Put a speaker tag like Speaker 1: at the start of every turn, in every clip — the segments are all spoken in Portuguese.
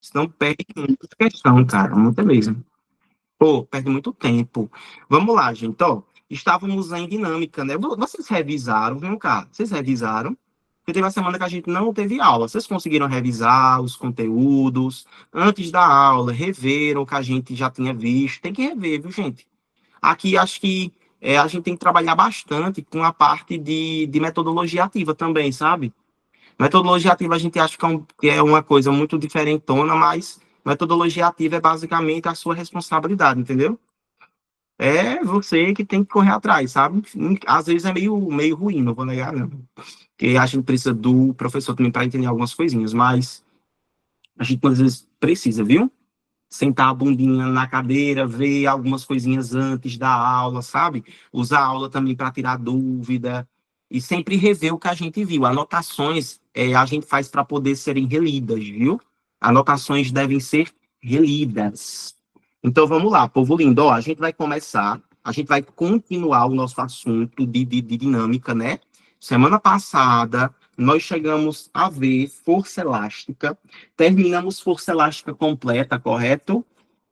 Speaker 1: Senão perde muita questão, cara, muita mesmo. Pô, perde muito tempo. Vamos lá, gente, ó. Estávamos em dinâmica, né? Vocês revisaram, viu, cara? Vocês revisaram? Porque teve uma semana que a gente não teve aula. Vocês conseguiram revisar os conteúdos antes da aula, reveram o que a gente já tinha visto. Tem que rever, viu, gente? Aqui acho que a gente tem que trabalhar bastante com a parte de metodologia ativa também, sabe? Metodologia ativa a gente acha que é uma coisa muito diferentona, mas metodologia ativa é basicamente a sua responsabilidade, entendeu? É você que tem que correr atrás, sabe? Às vezes é meio ruim, não vou negar, não. Porque a gente precisa do professor também para entender algumas coisinhas, mas a gente às vezes precisa, viu? Sentar a bundinha na cadeira, ver algumas coisinhas antes da aula, sabe? Usar a aula também para tirar dúvida e sempre rever o que a gente viu. Anotações a gente faz para poder serem relidas, viu? Anotações devem ser relidas. Então vamos lá, povo lindo. Ó, a gente vai começar, a gente vai continuar o nosso assunto de dinâmica, né? Semana passada nós chegamos a ver força elástica. Terminamos força elástica completa, correto?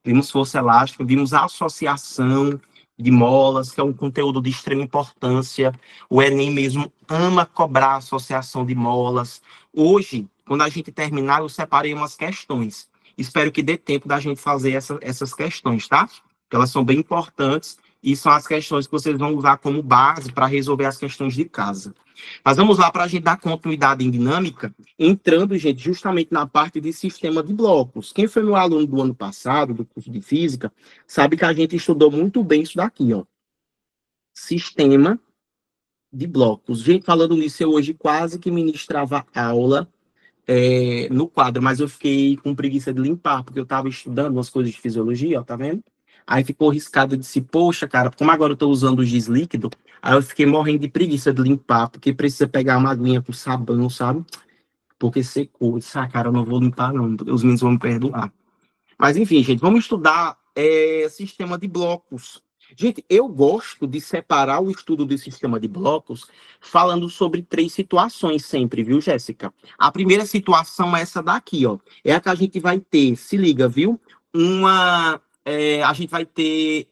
Speaker 1: Vimos força elástica, vimos a associação de molas, que é um conteúdo de extrema importância. O Enem mesmo ama cobrar a associação de molas. Hoje, quando a gente terminar, eu separei umas questões. Espero que dê tempo da gente fazer essas questões, tá? Porque elas são bem importantes e são as questões que vocês vão usar como base para resolver as questões de casa. Mas vamos lá para a gente dar continuidade em dinâmica, entrando, gente, justamente na parte de sistema de blocos. Quem foi meu aluno do ano passado, do curso de física, sabe que a gente estudou muito bem isso daqui, ó. Sistema de blocos. Gente, falando nisso, eu hoje quase que ministrava aula no quadro, mas eu fiquei com preguiça de limpar, porque eu estava estudando umas coisas de fisiologia, ó, tá vendo? Aí ficou riscado, eu disse, poxa, cara, como agora eu estou usando o giz líquido, aí eu fiquei morrendo de preguiça de limpar, porque precisa pegar uma aguinha com sabão, sabe? Porque secou. Eu disse, cara, eu não vou limpar, não. Os meninos vão me perdoar. Mas, enfim, gente, vamos estudar sistema de blocos. Gente, eu gosto de separar o estudo do sistema de blocos falando sobre três situações sempre, viu, Jéssica? A primeira situação é essa daqui, ó. É a que a gente vai ter, se liga, viu? A gente vai ter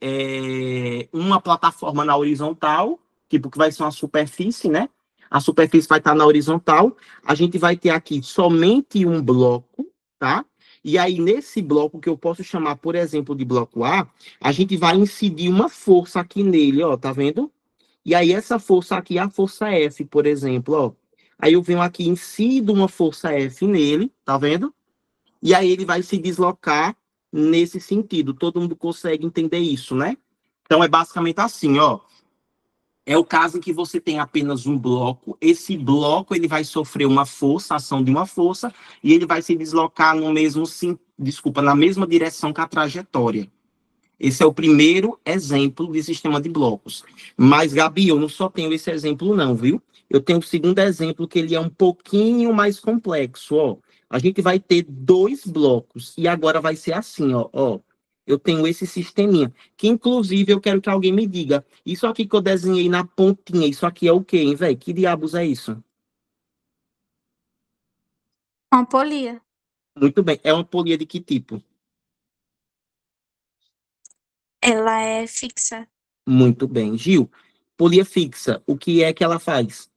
Speaker 1: uma plataforma na horizontal, tipo, que vai ser uma superfície, né? A superfície vai estar na horizontal. A gente vai ter aqui somente um bloco, tá? E aí, nesse bloco, que eu posso chamar, por exemplo, de bloco A gente vai incidir uma força aqui nele, ó, tá vendo? E aí, essa força aqui é a força F, por exemplo, ó. Aí eu venho aqui, incido uma força F nele, tá vendo? E aí ele vai se deslocar nesse sentido. Todo mundo consegue entender isso, né? Então, é basicamente assim, ó. É o caso em que você tem apenas um bloco. Esse bloco ele vai sofrer uma força, ação de uma força, e ele vai se deslocar no mesmo, desculpa, na mesma direção que a trajetória. Esse é o primeiro exemplo de sistema de blocos. Mas, Gabi, eu não só tenho esse exemplo, não, viu? Eu tenho o segundo exemplo, que ele é um pouquinho mais complexo, ó. A gente vai ter dois blocos, e agora vai ser assim, ó. Eu tenho esse sisteminha, que inclusive eu quero que alguém me diga, isso aqui que eu desenhei na pontinha, isso aqui é o quê, hein, velho? Que diabos é isso?
Speaker 2: Uma polia.
Speaker 1: Muito bem, é uma polia de que tipo?
Speaker 2: Ela é fixa.
Speaker 1: Muito bem. Gil, polia fixa, o que é que ela faz?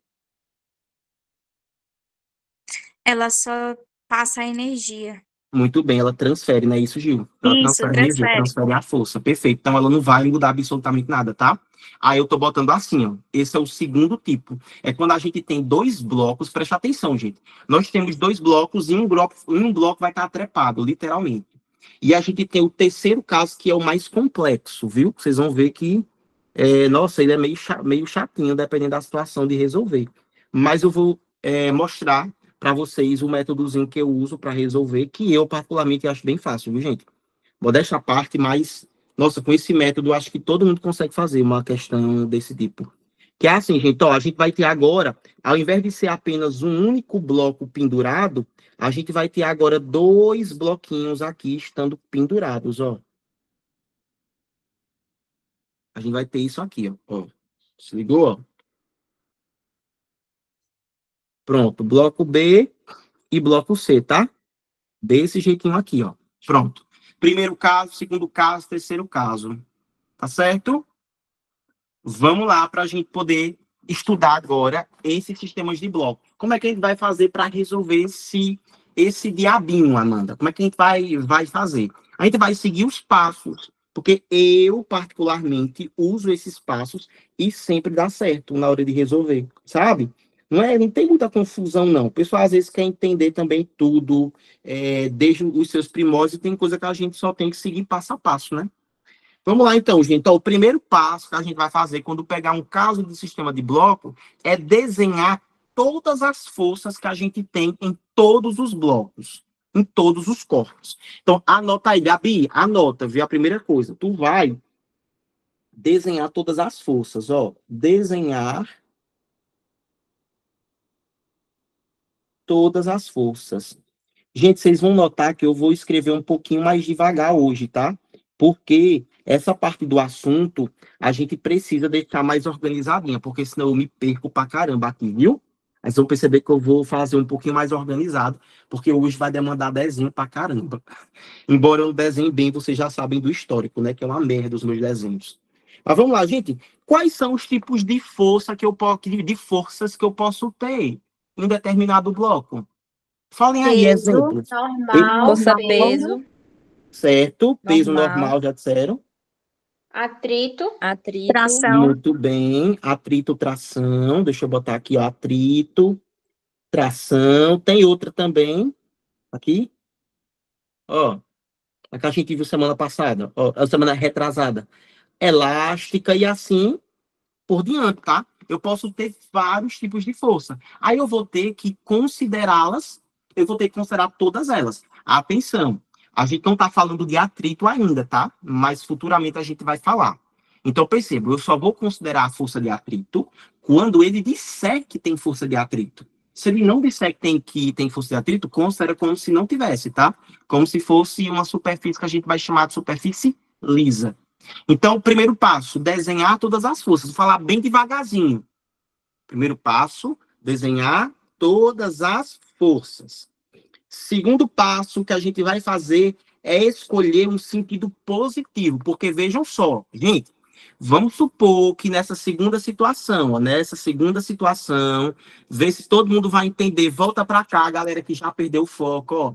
Speaker 2: Ela só passa a energia.
Speaker 1: Muito bem, ela transfere, não é isso, Gil? Ela
Speaker 2: Isso,
Speaker 1: transfere energia,
Speaker 2: transfere.
Speaker 1: transfere a força. Perfeito. Então ela não vai mudar absolutamente nada, tá? Aí eu tô botando assim, ó. Esse é o segundo tipo. É quando a gente tem dois blocos, presta atenção, gente. Nós temos dois blocos e um bloco vai estar trepado, literalmente. E a gente tem o terceiro caso, que é o mais complexo, viu? Vocês vão ver que, nossa, ele é meio chatinho, dependendo da situação de resolver. Mas eu vou mostrar para vocês o métodozinho que eu uso para resolver, que eu particularmente acho bem fácil, viu, gente? Modéstia à parte, mas, nossa, com esse método, eu acho que todo mundo consegue fazer uma questão desse tipo. Que é assim, gente, ó, a gente vai ter agora, ao invés de ser apenas um único bloco pendurado, a gente vai ter agora dois bloquinhos aqui estando pendurados, ó. A gente vai ter isso aqui, ó. Se ligou, ó? Pronto, bloco B e bloco C, tá? Desse jeitinho aqui, ó. Pronto. Primeiro caso, segundo caso, terceiro caso. Tá certo? Vamos lá para a gente poder estudar agora esses sistemas de bloco. Como é que a gente vai fazer para resolver esse diabinho, Amanda? Como é que a gente vai fazer? A gente vai seguir os passos, porque eu, particularmente, uso esses passos e sempre dá certo na hora de resolver, sabe? Não tem muita confusão, não. O pessoal, às vezes, quer entender também tudo, desde os seus primórdios, e tem coisa que a gente só tem que seguir passo a passo, né? Vamos lá, então, gente. Então, o primeiro passo que a gente vai fazer quando pegar um caso de sistema de bloco é desenhar todas as forças que a gente tem em todos os blocos, em todos os corpos. Então, anota aí, Gabi, anota, viu? A primeira coisa, tu vai desenhar todas as forças, ó. Desenhar todas as forças. Gente, vocês vão notar que eu vou escrever um pouquinho mais devagar hoje, tá? Porque essa parte do assunto a gente precisa deixar mais organizadinha, porque senão eu me perco pra caramba aqui, viu? Mas vão perceber que eu vou fazer um pouquinho mais organizado, porque hoje vai demandar desenho pra caramba. Embora eu desenhe bem, vocês já sabem do histórico, né? Que é uma merda os meus desenhos. Mas vamos lá, gente. Quais são os tipos de força de forças que eu posso ter em determinado bloco? Falem aí,
Speaker 3: Peso,
Speaker 1: exemplos.
Speaker 3: normal,
Speaker 4: Força,
Speaker 3: peso,
Speaker 4: peso,
Speaker 1: Certo, peso
Speaker 4: normal,
Speaker 1: normal, já disseram.
Speaker 3: atrito,
Speaker 4: atrito,
Speaker 2: Tração.
Speaker 1: Muito bem. Atrito, tração. Deixa eu botar aqui, ó. Atrito, tração. Tem outra também. Aqui. Ó. A que a gente viu semana passada. Ó, a semana retrasada. Elástica e assim por diante, tá? Eu posso ter vários tipos de força. Aí eu vou ter que considerá-las, eu vou ter que considerar todas elas. Atenção, a gente não está falando de atrito ainda, tá? Mas futuramente a gente vai falar. Então, perceba, eu só vou considerar a força de atrito quando ele disser que tem força de atrito. Se ele não disser que tem força de atrito, considera como se não tivesse, tá? Como se fosse uma superfície que a gente vai chamar de superfície lisa. Então, primeiro passo, desenhar todas as forças. Vou falar bem devagarzinho. Primeiro passo, desenhar todas as forças. Segundo passo que a gente vai fazer é escolher um sentido positivo, porque vejam só, gente, vamos supor que nessa segunda situação, vê se todo mundo vai entender, volta para cá, galera que já perdeu o foco, ó.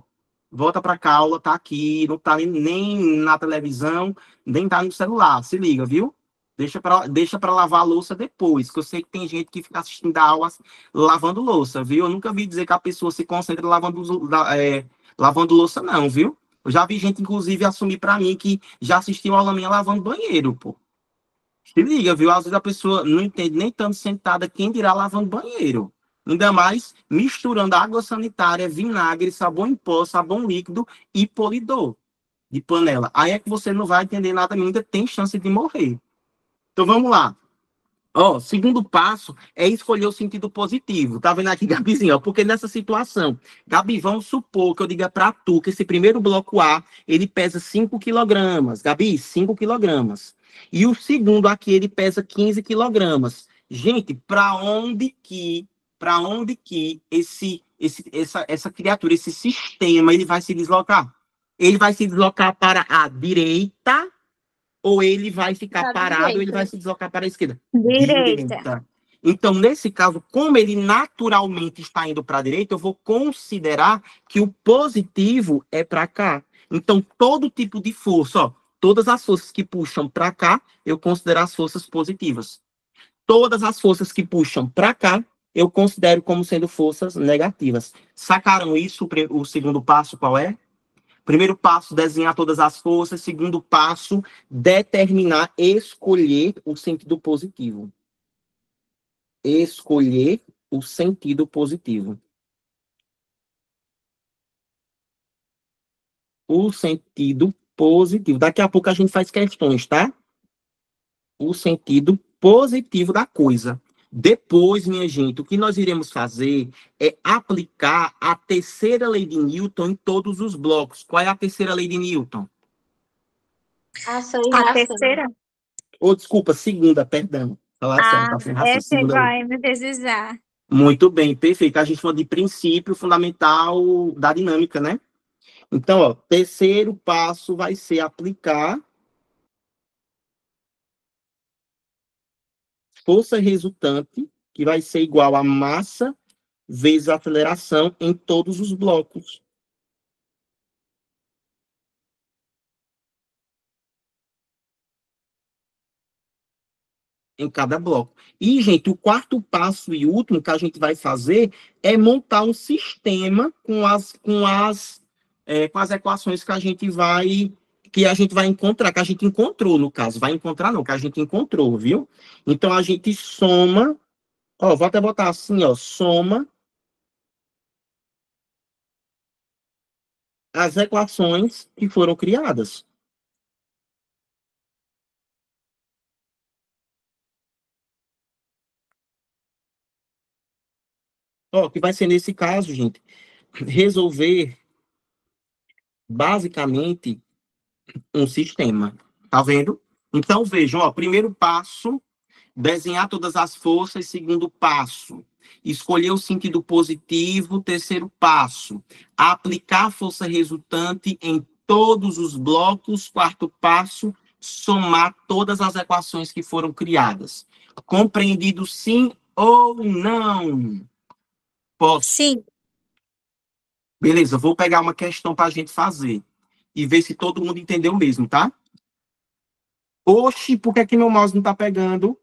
Speaker 1: Volta para cá, a aula tá aqui, não tá nem na televisão, nem tá no celular, se liga, viu? Deixa para lavar a louça depois, que eu sei que tem gente que fica assistindo a aula lavando louça, viu? Eu nunca vi dizer que a pessoa se concentra lavando louça, não, viu? Eu já vi gente, inclusive, assumir para mim que já assistiu a aula minha lavando banheiro, pô. Se liga, viu? Às vezes a pessoa não entende nem tanto sentada, quem dirá lavando banheiro. Ainda mais misturando água sanitária, vinagre, sabão em pó, sabão líquido e polidor de panela. Aí é que você não vai entender nada ainda, tem chance de morrer. Então vamos lá. Ó, segundo passo é escolher o sentido positivo. Tá vendo aqui, Gabizinho? Ó, porque nessa situação, Gabi, vamos supor que eu diga para tu que esse primeiro bloco A, ele pesa 5 quilogramas. Gabi, 5 quilogramas. E o segundo aqui, ele pesa 15 quilogramas. Gente, para onde que essa criatura, esse sistema, ele vai se deslocar? Ele vai se deslocar para a direita ou ele vai ficar parado, ou ele vai se deslocar para a esquerda?
Speaker 2: Direita.
Speaker 1: Então, nesse caso, como ele naturalmente está indo para a direita, eu vou considerar que o positivo é para cá. Então, todo tipo de força, ó, todas as forças que puxam para cá, eu considero as forças positivas. Todas as forças que puxam para cá, eu considero como sendo forças negativas. Sacaram isso? O segundo passo qual é? Primeiro passo, desenhar todas as forças. Segundo passo, determinar, escolher o sentido positivo. Escolher o sentido positivo. O sentido positivo. Daqui a pouco a gente faz questões, tá? O sentido positivo da coisa. Depois, minha gente, o que nós iremos fazer é aplicar a terceira lei de Newton em todos os blocos. Qual é a terceira lei de Newton?
Speaker 3: ação e
Speaker 2: A
Speaker 3: reação.
Speaker 2: terceira?
Speaker 1: Ou, desculpa, segunda, perdão. Falar certo, tá sem raça,
Speaker 2: Essa é
Speaker 1: segunda
Speaker 2: igual
Speaker 1: lei.
Speaker 2: a me deslizar.
Speaker 1: Muito bem, perfeito. A gente chama de princípio fundamental da dinâmica, né? Então, ó, terceiro passo vai ser aplicar força resultante, que vai ser igual a massa vezes a aceleração em todos os blocos. Em cada bloco. E, gente, o quarto passo e último que a gente vai fazer é montar um sistema com as equações que a gente vai encontrar, que a gente encontrou, no caso. Vai encontrar, não, que a gente encontrou, viu? Então, a gente soma, ó, vou até botar assim, ó, soma as equações que foram criadas. Ó, que vai ser nesse caso, gente, resolver basicamente um sistema. Tá vendo? Então, vejam, ó, primeiro passo, desenhar todas as forças. Segundo passo, escolher o sentido positivo. Terceiro passo, aplicar a força resultante em todos os blocos. Quarto passo, somar todas as equações que foram criadas. Compreendido sim ou não? Posso?
Speaker 2: Sim.
Speaker 1: Beleza, vou pegar uma questão para a gente fazer e ver se todo mundo entendeu mesmo, tá? Oxi, por que que meu mouse não tá pegando?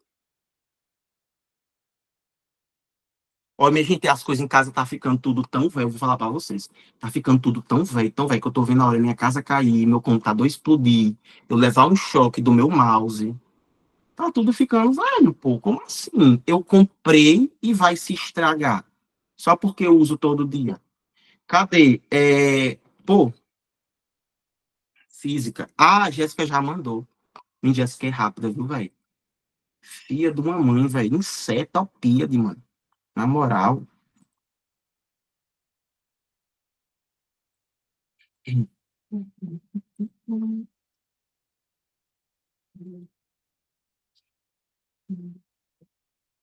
Speaker 1: Ó, minha gente, as coisas em casa tá ficando tudo tão velho, eu vou falar pra vocês. Tá ficando tudo tão velho, que eu tô vendo a hora minha casa cair, meu computador explodir, eu levar um choque do meu mouse. Tá tudo ficando velho, pô. Como assim? Eu comprei e vai se estragar. Só porque eu uso todo dia. Cadê? Pô, física. Ah, a Jéssica já mandou. Minha Jéssica é rápida, viu, velho? Filha de uma mãe, velho. Insetopíade, mano. Na moral.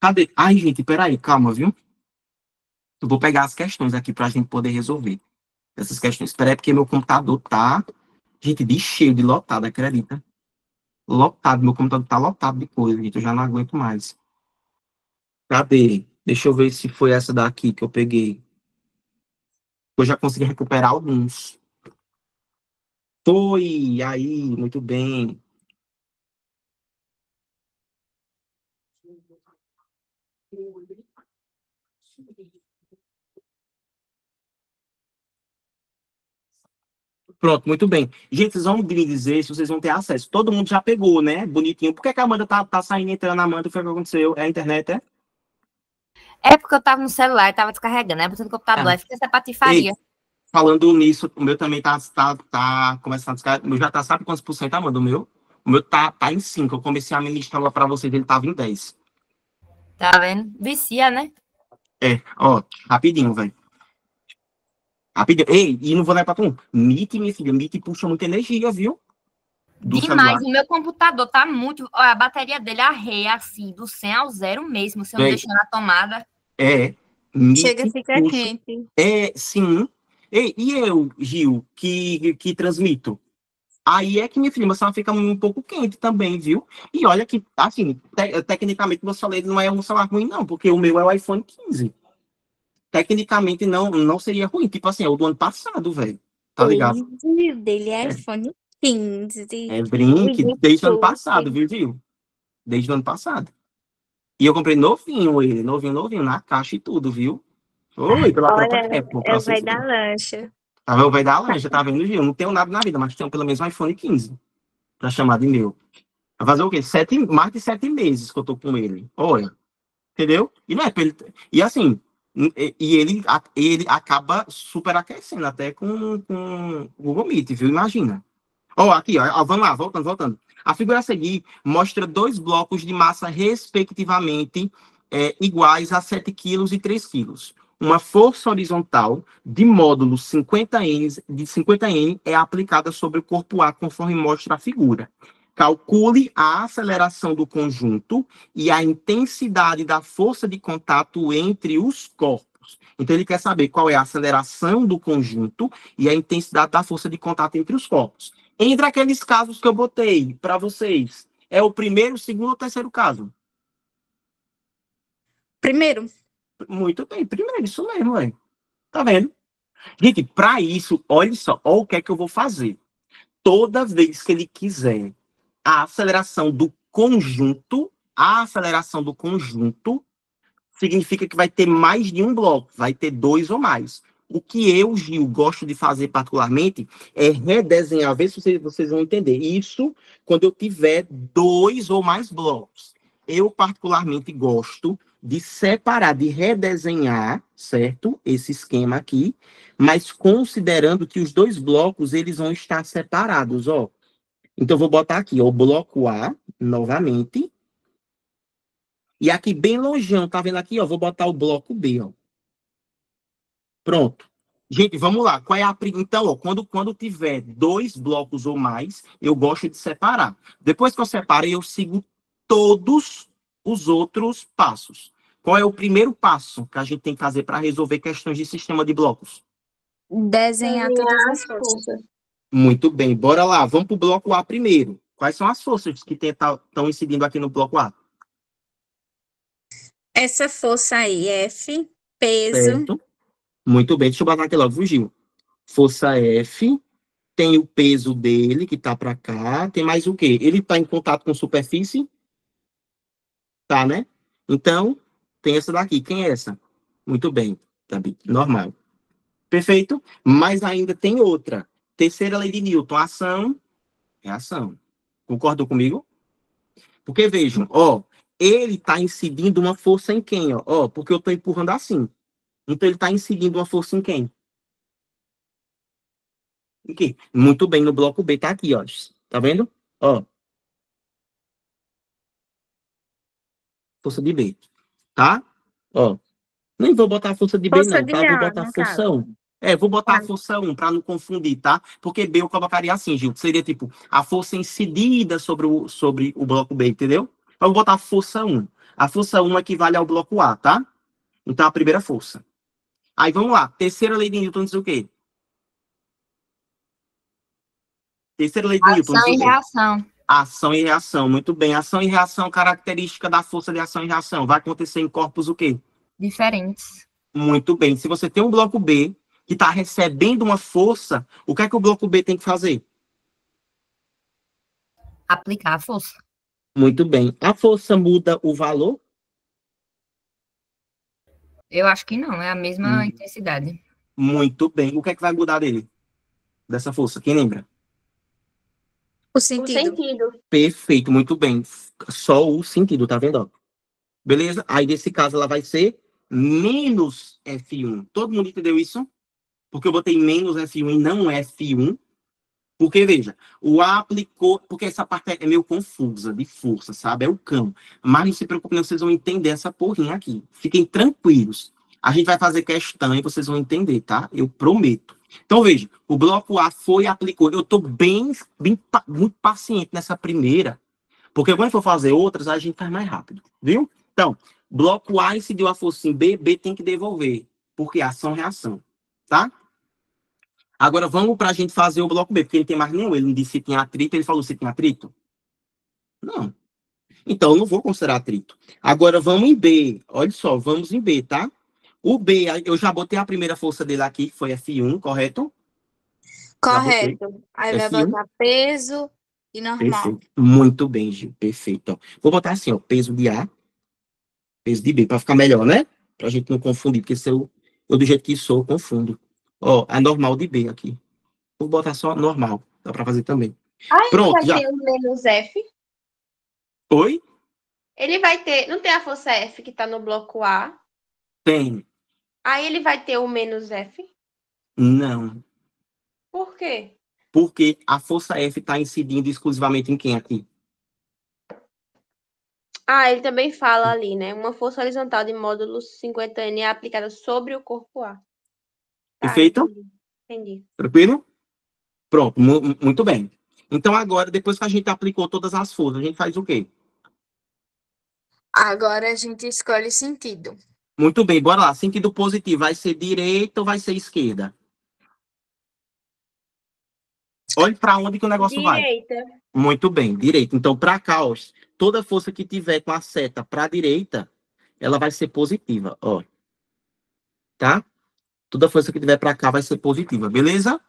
Speaker 1: Cadê? Ai, gente, peraí, calma, viu? Eu vou pegar as questões aqui pra gente poder resolver essas questões. Espera aí, porque meu computador tá, gente, de cheio, de lotado, acredita? Lotado, meu computador tá lotado de coisa, gente, eu já não aguento mais. Cadê? Deixa eu ver se foi essa daqui que eu peguei. Eu já consegui recuperar alguns. Foi, aí, muito bem. Pronto, muito bem. Gente, vocês vão me dizer se vocês vão ter acesso. Todo mundo já pegou, né? Bonitinho. Por que que a Amanda tá saindo e entrando, Amanda? Foi o que aconteceu? É a internet, é?
Speaker 4: É porque eu tava no celular, tava descarregando, né? Botando no computador,
Speaker 1: Ah.
Speaker 4: aí fica essa patifaria.
Speaker 1: Ei, falando nisso, o meu também tá começando a descarregar. O meu já tá, sabe quantos por cento, Amanda? O meu tá em 5. Eu comecei a ministrar lá pra vocês, ele tava em 10.
Speaker 4: Tá vendo? Vicia, né?
Speaker 1: Ó, rapidinho, velho. Rapidinho. Ei, e não vou dar pra tu. Meet, minha filha, Meet puxa muita energia, viu? Do
Speaker 4: Demais.
Speaker 1: celular.
Speaker 4: O meu computador tá muito. Olha, a bateria dele arreia assim, do 100 ao 0 mesmo, se eu não
Speaker 1: Ei.
Speaker 4: deixar na tomada.
Speaker 1: Meet
Speaker 2: Chega a ficar
Speaker 1: puxa.
Speaker 2: quente.
Speaker 1: Sim. Ei, e eu, Gil, que transmito? Aí é que, minha filha, meu celular fica um pouco quente também, viu? E olha que, assim, tecnicamente, meu celular não é um celular ruim, não, porque o meu é o iPhone 15. Tecnicamente, não seria ruim. Tipo assim, é o do ano passado, velho. Tá ligado?
Speaker 2: O dele é iPhone 15.
Speaker 1: Brinque desde o ano
Speaker 2: Muito
Speaker 1: passado, viu? Desde o ano passado. E eu comprei novinho ele, novinho, na caixa e tudo, viu? Oi, pela própria
Speaker 2: Olha,
Speaker 1: Apple, pra
Speaker 2: é o vai
Speaker 1: vocês
Speaker 2: da
Speaker 1: verem.
Speaker 2: lancha.
Speaker 1: Tá vendo? Vai dar lancha, tá vendo, Gil? Não tenho nada na vida, mas tenho pelo menos um iPhone 15 pra chamar de meu. Vai fazer o quê? Mais de 7 meses que eu tô com ele. Olha, entendeu? E não é pra ele. E assim, ele acaba superaquecendo até com o Google Meet, viu? Imagina. Ó, aqui, ó, vamos lá, voltando. A figura a seguir mostra dois blocos de massa, respectivamente, iguais a 7 quilos e 3 quilos. Uma força horizontal de módulo 50N é aplicada sobre o corpo A, conforme mostra a figura. Calcule a aceleração do conjunto e a intensidade da força de contato entre os corpos. Então, ele quer saber qual é a aceleração do conjunto e a intensidade da força de contato entre os corpos. Entre aqueles casos que eu botei para vocês, é o primeiro, o segundo ou o terceiro caso?
Speaker 2: Primeiro,
Speaker 1: Muito bem, primeiro, isso mesmo, velho. Tá vendo? Gente, para isso, olha só, olha o que é que eu vou fazer. Toda vez que ele quiser a aceleração do conjunto, significa que vai ter mais de um bloco, vai ter 2 ou mais. O que eu, Gil, gosto de fazer particularmente é redesenhar, ver se vocês vão entender. Isso quando eu tiver 2 ou mais blocos. Eu, particularmente, gosto de separar, de redesenhar, certo? Esse esquema aqui, mas considerando que os 2 blocos, eles vão estar separados, ó. Então, eu vou botar aqui, ó, o bloco A, novamente, e aqui bem longeão, tá vendo aqui, ó? Vou botar o bloco B, ó. Pronto. Gente, vamos lá. Qual é a Então, ó, quando tiver 2 blocos ou mais, eu gosto de separar. Depois que eu separei, eu sigo todos os outros passos. Qual é o primeiro passo que a gente tem que fazer para resolver questões de sistema de blocos?
Speaker 2: desenhar todas as forças.
Speaker 1: Muito bem, bora lá. Vamos para o bloco A primeiro. Quais são as forças que estão incidindo aqui no bloco A?
Speaker 2: Essa força aí, F, peso,
Speaker 1: Certo. Muito bem, deixa eu botar aqui logo, fugiu. Força F, tem o peso dele, que tá para cá. Tem mais o quê? Ele tá em contato com superfície? Tá, né? Então, tem essa daqui. Quem é essa? Muito bem, tá bem. Normal. Perfeito? Mas ainda tem outra. Terceira lei de Newton, ação, reação. Concordou comigo? Porque vejam, ó, ele tá incidindo uma força em quem, ó? Ó, porque eu tô empurrando assim. Então ele tá incidindo uma força em quem? Em quem? Muito bem, no bloco B tá aqui, ó. Tá vendo? Ó, força de B, tá? Ó, nem vou botar a força de B
Speaker 2: força
Speaker 1: não,
Speaker 2: de
Speaker 1: tá? Vou
Speaker 2: A,
Speaker 1: botar a
Speaker 2: no
Speaker 1: força
Speaker 2: caso.
Speaker 1: 1. É, vou botar a
Speaker 2: Tá.
Speaker 1: força 1 para não confundir, tá? Porque B eu colocaria assim, Gil, seria tipo a força incidida sobre o bloco B, entendeu? Então, eu vou botar a força 1. A força 1 equivale ao bloco A, tá? Então, a primeira força. Aí, vamos lá. Terceira lei de Newton diz o quê? Terceira lei de Newton diz
Speaker 4: Ação
Speaker 1: o
Speaker 4: e
Speaker 1: quê?
Speaker 4: reação.
Speaker 1: Ação e reação, muito bem. Ação e reação, característica da força de ação e reação. Vai acontecer em corpos o quê?
Speaker 4: Diferentes.
Speaker 1: Muito bem. Se você tem um bloco B que está recebendo uma força, o que é que o bloco B tem que fazer?
Speaker 4: Aplicar a força.
Speaker 1: Muito bem. A força muda o valor?
Speaker 4: Eu acho que não, é a mesma intensidade.
Speaker 1: Muito bem. O que é que vai mudar dele? Dessa força? Quem lembra?
Speaker 2: O
Speaker 3: O
Speaker 2: sentido.
Speaker 3: sentido.
Speaker 1: Perfeito, muito bem. Só o sentido, tá vendo? Ó? Beleza? Aí, nesse caso, ela vai ser menos F1. Todo mundo entendeu isso? Porque eu botei menos F1 e não F1. Porque, veja, o A aplicou... Porque essa parte é meio confusa, de força, sabe? É o cão. Mas não se preocupe, não, vocês vão entender essa porrinha aqui. Fiquem tranquilos. A gente vai fazer questão e vocês vão entender, tá? Eu prometo. Então, veja, o bloco A foi e aplicou. Eu estou muito paciente nessa primeira, porque quando for fazer outras, a gente faz mais rápido, viu? Então, bloco A incidiu a força em B, B tem que devolver, porque ação-reação, tá? Agora vamos para a gente fazer o bloco B, porque ele tem mais nenhum. Ele não disse se tinha atrito, ele falou se tinha atrito? Não. Então, eu não vou considerar atrito. Agora vamos em B. Olha só, vamos em B, tá? O B, eu já botei a primeira força dele aqui, que foi F1, correto? Já botei.
Speaker 2: Correto. Aí vai
Speaker 1: F1.
Speaker 2: botar peso e normal.
Speaker 1: Perfeito. Muito bem, Gil. Perfeito. Ó. Vou botar assim, ó, peso de A, peso de B, para ficar melhor, né? Pra gente não confundir, porque se eu do jeito que sou, eu confundo. Ó, a normal de B aqui. Vou botar só normal. Dá para fazer também.
Speaker 3: Aí ele
Speaker 1: Pronto,
Speaker 3: vai
Speaker 1: já.
Speaker 3: ter o menos F.
Speaker 1: Oi?
Speaker 3: Ele vai ter. Não tem a força F que tá no bloco A.
Speaker 1: Tem.
Speaker 3: Aí ele vai ter o menos F.
Speaker 1: Não.
Speaker 3: Por quê?
Speaker 1: Porque a força F está incidindo exclusivamente em quem aqui?
Speaker 3: Ah, ele também fala ali, né? Uma força horizontal de módulo 50N é aplicada sobre o corpo A. Tá,
Speaker 1: Perfeito?
Speaker 3: entendi.
Speaker 1: Tranquilo? Pronto, muito bem. Então agora, depois que a gente aplicou todas as forças, a gente faz o quê?
Speaker 2: Agora a gente escolhe sentido.
Speaker 1: Muito bem, bora lá. Sentido positivo, vai ser direita ou vai ser esquerda? Olhe para onde que o negócio vai.
Speaker 3: Direita.
Speaker 1: Muito bem, direita. Então, para cá, ó, toda força que tiver com a seta para a direita, ela vai ser positiva, ó. Tá? Toda força que tiver para cá vai ser positiva, beleza?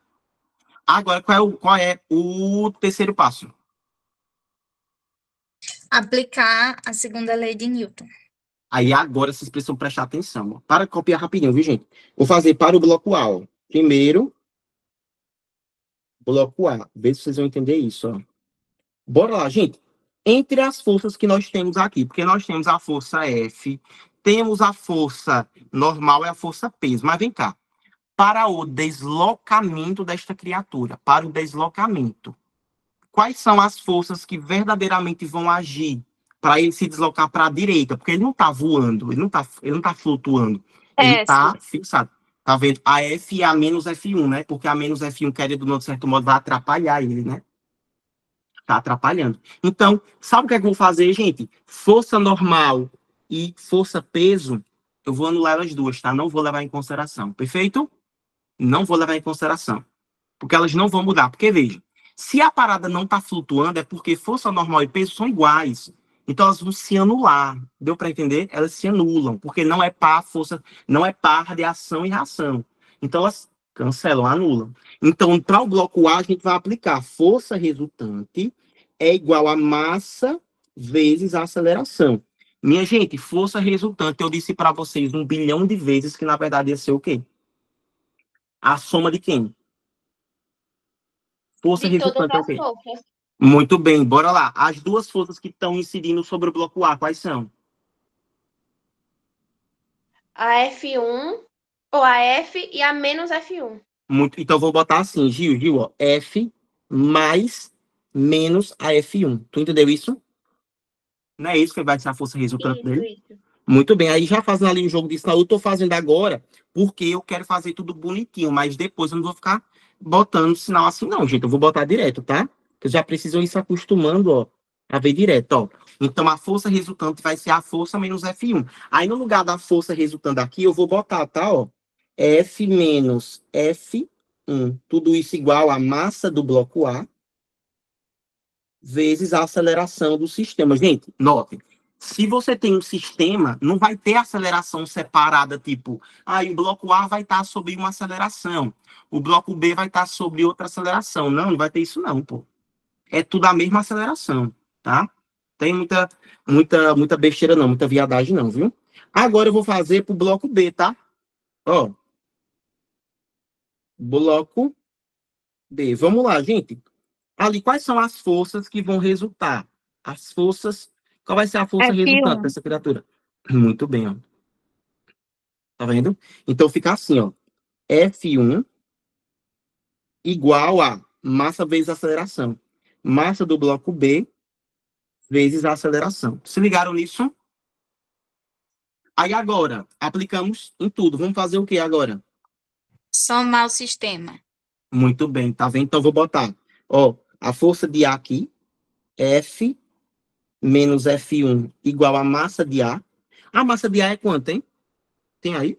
Speaker 1: Agora, qual é o terceiro passo?
Speaker 2: Aplicar a segunda lei de Newton.
Speaker 1: Aí agora vocês precisam prestar atenção. Ó. Para de copiar rapidinho, viu, gente? Vou fazer para o bloco A. Ó. Primeiro, bloco A. Vê se vocês vão entender isso. Ó. Bora lá, gente. Entre as forças que nós temos aqui, porque nós temos a força F, temos a força normal e a força peso. Mas vem cá. Para o deslocamento desta criatura, para o deslocamento, quais são as forças que verdadeiramente vão agir para ele se deslocar para a direita? Porque ele não está voando, ele não tá flutuando, ele está fixado. Tá vendo? A F é a menos F1, né? Porque a menos F1, querendo de certo modo, vai atrapalhar ele, né? Tá atrapalhando. Então, sabe o que é que eu vou fazer, gente? Força normal e força peso, eu vou anular as duas, tá? Não vou levar em consideração. Perfeito? Não vou levar em consideração. Porque elas não vão mudar. Porque, veja, se a parada não está flutuando, é porque força normal e peso são iguais. Então, elas vão se anular. Deu para entender? Elas se anulam. Porque não é par força, não é par de ação e reação. Então, elas cancelam, anulam. Então, para o bloco A, a gente vai aplicar força resultante é igual a massa vezes a aceleração. Minha gente, força resultante, eu disse para vocês 1 bilhão de vezes que, na verdade, ia ser o quê? A soma de quem? Força
Speaker 3: De todas
Speaker 1: resultante é o
Speaker 3: as
Speaker 1: quê?
Speaker 3: forças.
Speaker 1: Muito bem, bora lá. As duas forças que estão incidindo sobre o bloco A, quais são?
Speaker 3: A F1, ou a F e a menos F1.
Speaker 1: Muito, então, vou botar assim, Gil, ó, F mais menos a F1. Tu entendeu isso? Não é isso que vai ser a força resultante dele?
Speaker 3: Isso.
Speaker 1: Muito bem, aí já fazendo ali o jogo de sinal, eu tô fazendo agora porque eu quero fazer tudo bonitinho, mas depois eu não vou ficar botando sinal assim não, gente, eu vou botar direto, tá? Vocês já precisam ir se acostumando, ó, a ver direto, ó. Então, a força resultante vai ser a força menos F1. Aí, no lugar da força resultante aqui, eu vou botar, tá, ó, F menos F1. Tudo isso igual à massa do bloco A vezes a aceleração do sistema. Gente, notem, se você tem um sistema, não vai ter aceleração separada, tipo, o bloco A vai estar sobre uma aceleração, o bloco B vai estar sobre outra aceleração. Não vai ter isso não, pô. É tudo a mesma aceleração, tá? Tem muita besteira não, muita viadagem não, viu? Agora eu vou fazer pro bloco B, tá? Ó. Bloco B. Vamos lá, gente. Ali, quais são as forças que vão resultar? As forças. Qual vai ser a força resultante dessa criatura? Muito bem, ó. Tá vendo? Então fica assim, ó. F1 igual a massa vezes aceleração. Massa do bloco B vezes a aceleração. Se ligaram nisso? Aí agora, aplicamos em tudo. Vamos fazer o que agora?
Speaker 2: Somar o sistema.
Speaker 1: Muito bem, tá vendo? Então vou botar, ó, a força de A aqui, F menos F1 igual a massa de A. A massa de A é quanto, hein? Tem aí?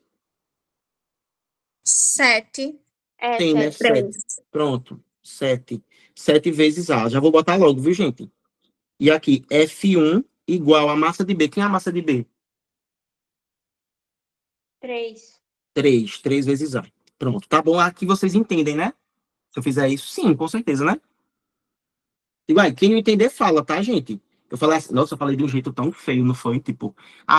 Speaker 2: 7.
Speaker 1: Tem, né? 7. Pronto. 7. 7 vezes A. Já vou botar logo, viu, gente? E aqui, F1 igual a massa de B. Quem é a massa de B?
Speaker 3: 3.
Speaker 1: 3. 3 vezes A. Pronto. Tá bom? Aqui vocês entendem, né? Se eu fizer isso, sim, com certeza, né? Igual, quem não entender, fala, tá, gente? Eu falei assim, nossa, eu falei de um jeito tão feio, não foi? Tipo,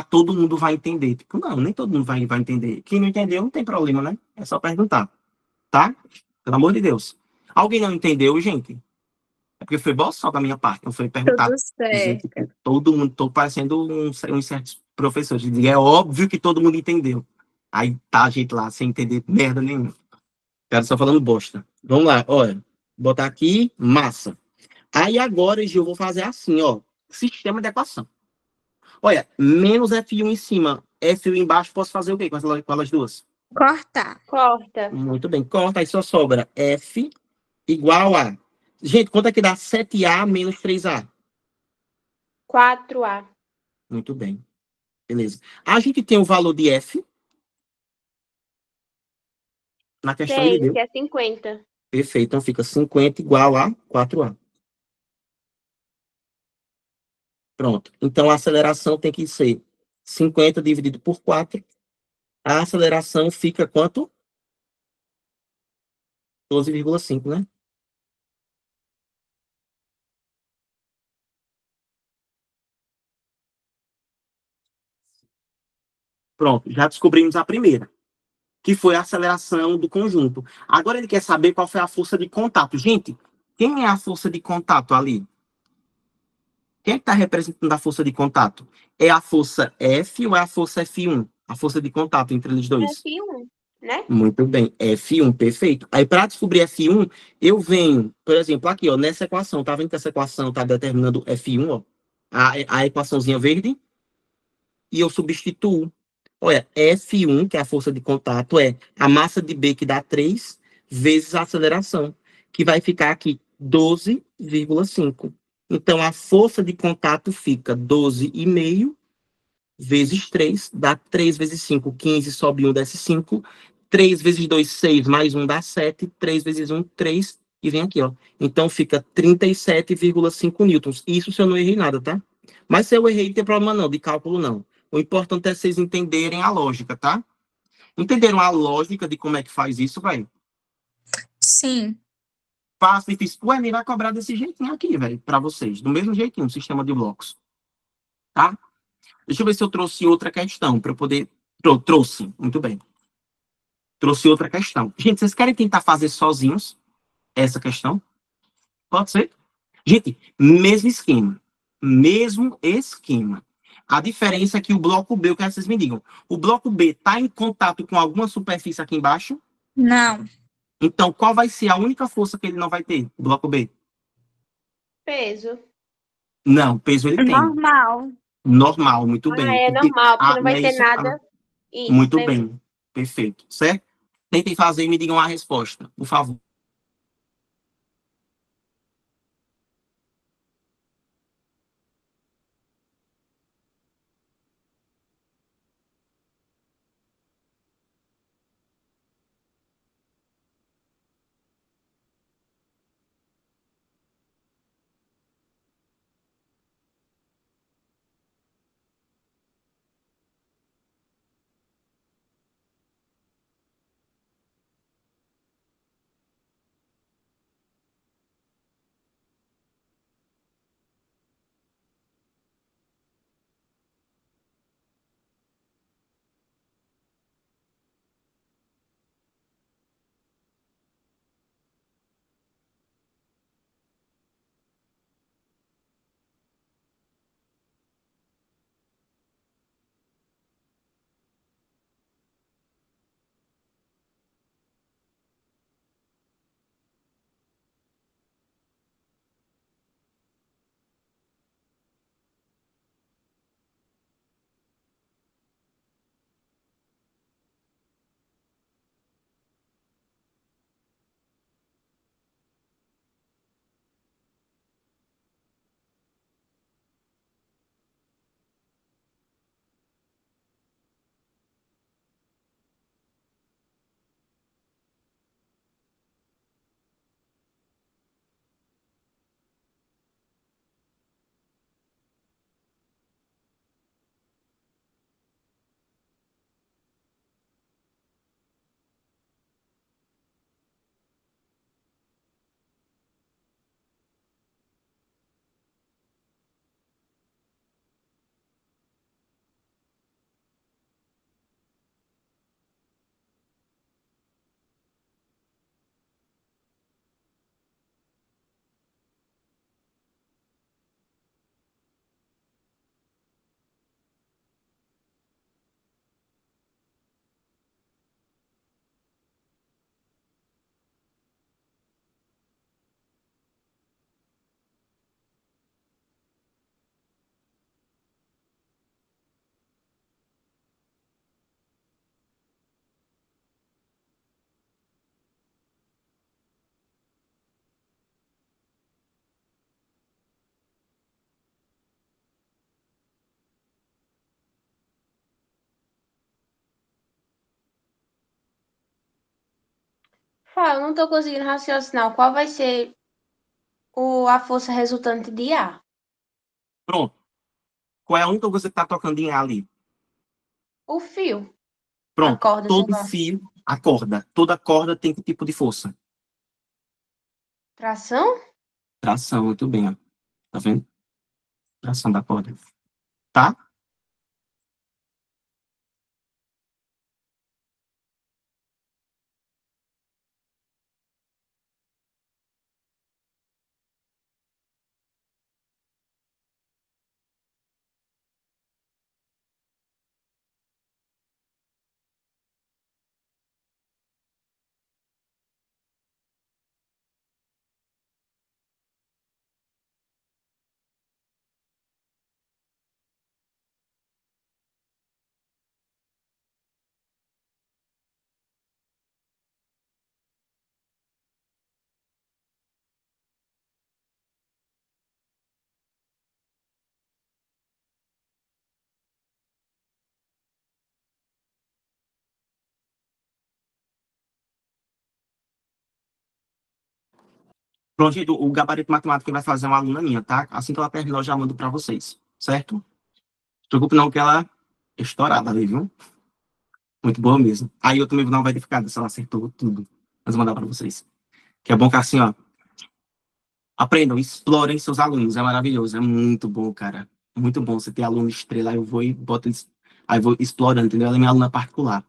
Speaker 1: todo mundo vai entender. Tipo, não, nem todo mundo vai entender. Quem não entendeu, não tem problema, né? É só perguntar. Tá? Pelo amor de Deus. Alguém não entendeu, gente? É porque foi bom só da minha parte, não foi perguntar.
Speaker 2: Tudo certo.
Speaker 1: Tipo, todo mundo, tô parecendo uns certos professores. É óbvio que todo mundo entendeu. Aí tá a gente lá sem entender merda nenhuma. Cara, só falando bosta. Vamos lá, olha. Botar aqui, massa. Aí agora, Gil, eu vou fazer assim, ó. Sistema de equação. Olha, menos F1 em cima, F1 embaixo, posso fazer o quê com elas duas?
Speaker 2: Cortar.
Speaker 3: Corta.
Speaker 1: Muito bem, corta, aí só sobra F igual a... Gente, quanto é que dá 7A menos 3A?
Speaker 3: 4A.
Speaker 1: Muito bem. Beleza. A gente tem o valor de F. Na questão ele
Speaker 3: Tem,
Speaker 1: deu.
Speaker 3: que é 50.
Speaker 1: Perfeito. Então fica 50 igual a 4A. Pronto. Então a aceleração tem que ser 50 dividido por 4. A aceleração fica quanto? 12,5, né? Pronto, já descobrimos a primeira, que foi a aceleração do conjunto. Agora ele quer saber qual foi a força de contato. Gente, quem é a força de contato ali? Quem é que está representando a força de contato? É a força F ou é a força F1? A força de contato entre eles
Speaker 3: É
Speaker 1: dois.
Speaker 3: F1, né?
Speaker 1: Muito bem, F1, perfeito. Aí, para descobrir F1, eu venho, por exemplo, aqui, ó, nessa equação, tá vendo que essa equação está determinando F1, ó, a equaçãozinha verde, e eu substituo. Olha, F1, que é a força de contato, é a massa de B, que dá 3, vezes a aceleração, que vai ficar aqui 12,5. Então, a força de contato fica 12,5 vezes 3, dá 3 vezes 5, 15, sobe 1, desce 5. 3 vezes 2, 6, mais 1 dá 7. 3 vezes 1, 3. E vem aqui, ó. Então fica 37,5 newtons. Isso se eu não errei nada, tá? Mas se eu errei, não tem problema não, de cálculo não. O importante é vocês entenderem a lógica, tá? Entenderam a lógica de como é que faz isso, velho?
Speaker 2: Sim.
Speaker 1: Fácil, difícil. O Enem vai cobrar desse jeitinho aqui, velho, para vocês. Do mesmo jeitinho, o sistema de blocos. Tá? Deixa eu ver se eu trouxe outra questão para eu poder. Trouxe, muito bem. Trouxe outra questão. Gente, vocês querem tentar fazer sozinhos essa questão? Pode ser? Gente, mesmo esquema. Mesmo esquema. A diferença é que o bloco B, eu quero que vocês me digam. O bloco B está em contato com alguma superfície aqui embaixo?
Speaker 2: Não.
Speaker 1: Então, qual vai ser a única força que ele não vai ter? O bloco B?
Speaker 3: Peso.
Speaker 1: Não, peso ele tem.
Speaker 2: Normal.
Speaker 1: Normal, muito
Speaker 3: Ah,
Speaker 1: bem.
Speaker 3: é
Speaker 1: Porque,
Speaker 3: normal, porque não
Speaker 1: não
Speaker 3: vai
Speaker 1: é
Speaker 3: ter
Speaker 1: isso?
Speaker 3: nada. Isso,
Speaker 1: Muito
Speaker 3: lembrei.
Speaker 1: bem. Perfeito. Certo? Tentem fazer e me digam a resposta, por favor.
Speaker 3: Fala, não tô conseguindo raciocinar. Qual vai ser a força resultante de A?
Speaker 1: Pronto. Qual é a única coisa que tá tocando em A ali?
Speaker 3: O fio. A
Speaker 1: Pronto.
Speaker 3: corda, sei
Speaker 1: Todo
Speaker 3: lá.
Speaker 1: fio, a corda. Toda corda tem que tipo de força?
Speaker 3: Tração?
Speaker 1: Tração, muito bem, ó. Tá vendo? Tração da corda. Tá? Pronto, gente, o gabarito matemático que vai fazer uma aluna minha, tá? Assim que ela terminar, eu já mando pra vocês. Certo? Não se preocupe não que ela é estourada ali, viu? Muito boa mesmo. Aí eu também vou dar uma verificada se ela acertou tudo. Mas vou mandar pra vocês. Que é bom que assim, ó, aprendam, explorem seus alunos. É maravilhoso, é muito bom, cara. Muito bom você ter aluno estrela. Aí eu vou e boto eles. Aí eu vou explorando, entendeu? Ela é minha aluna particular.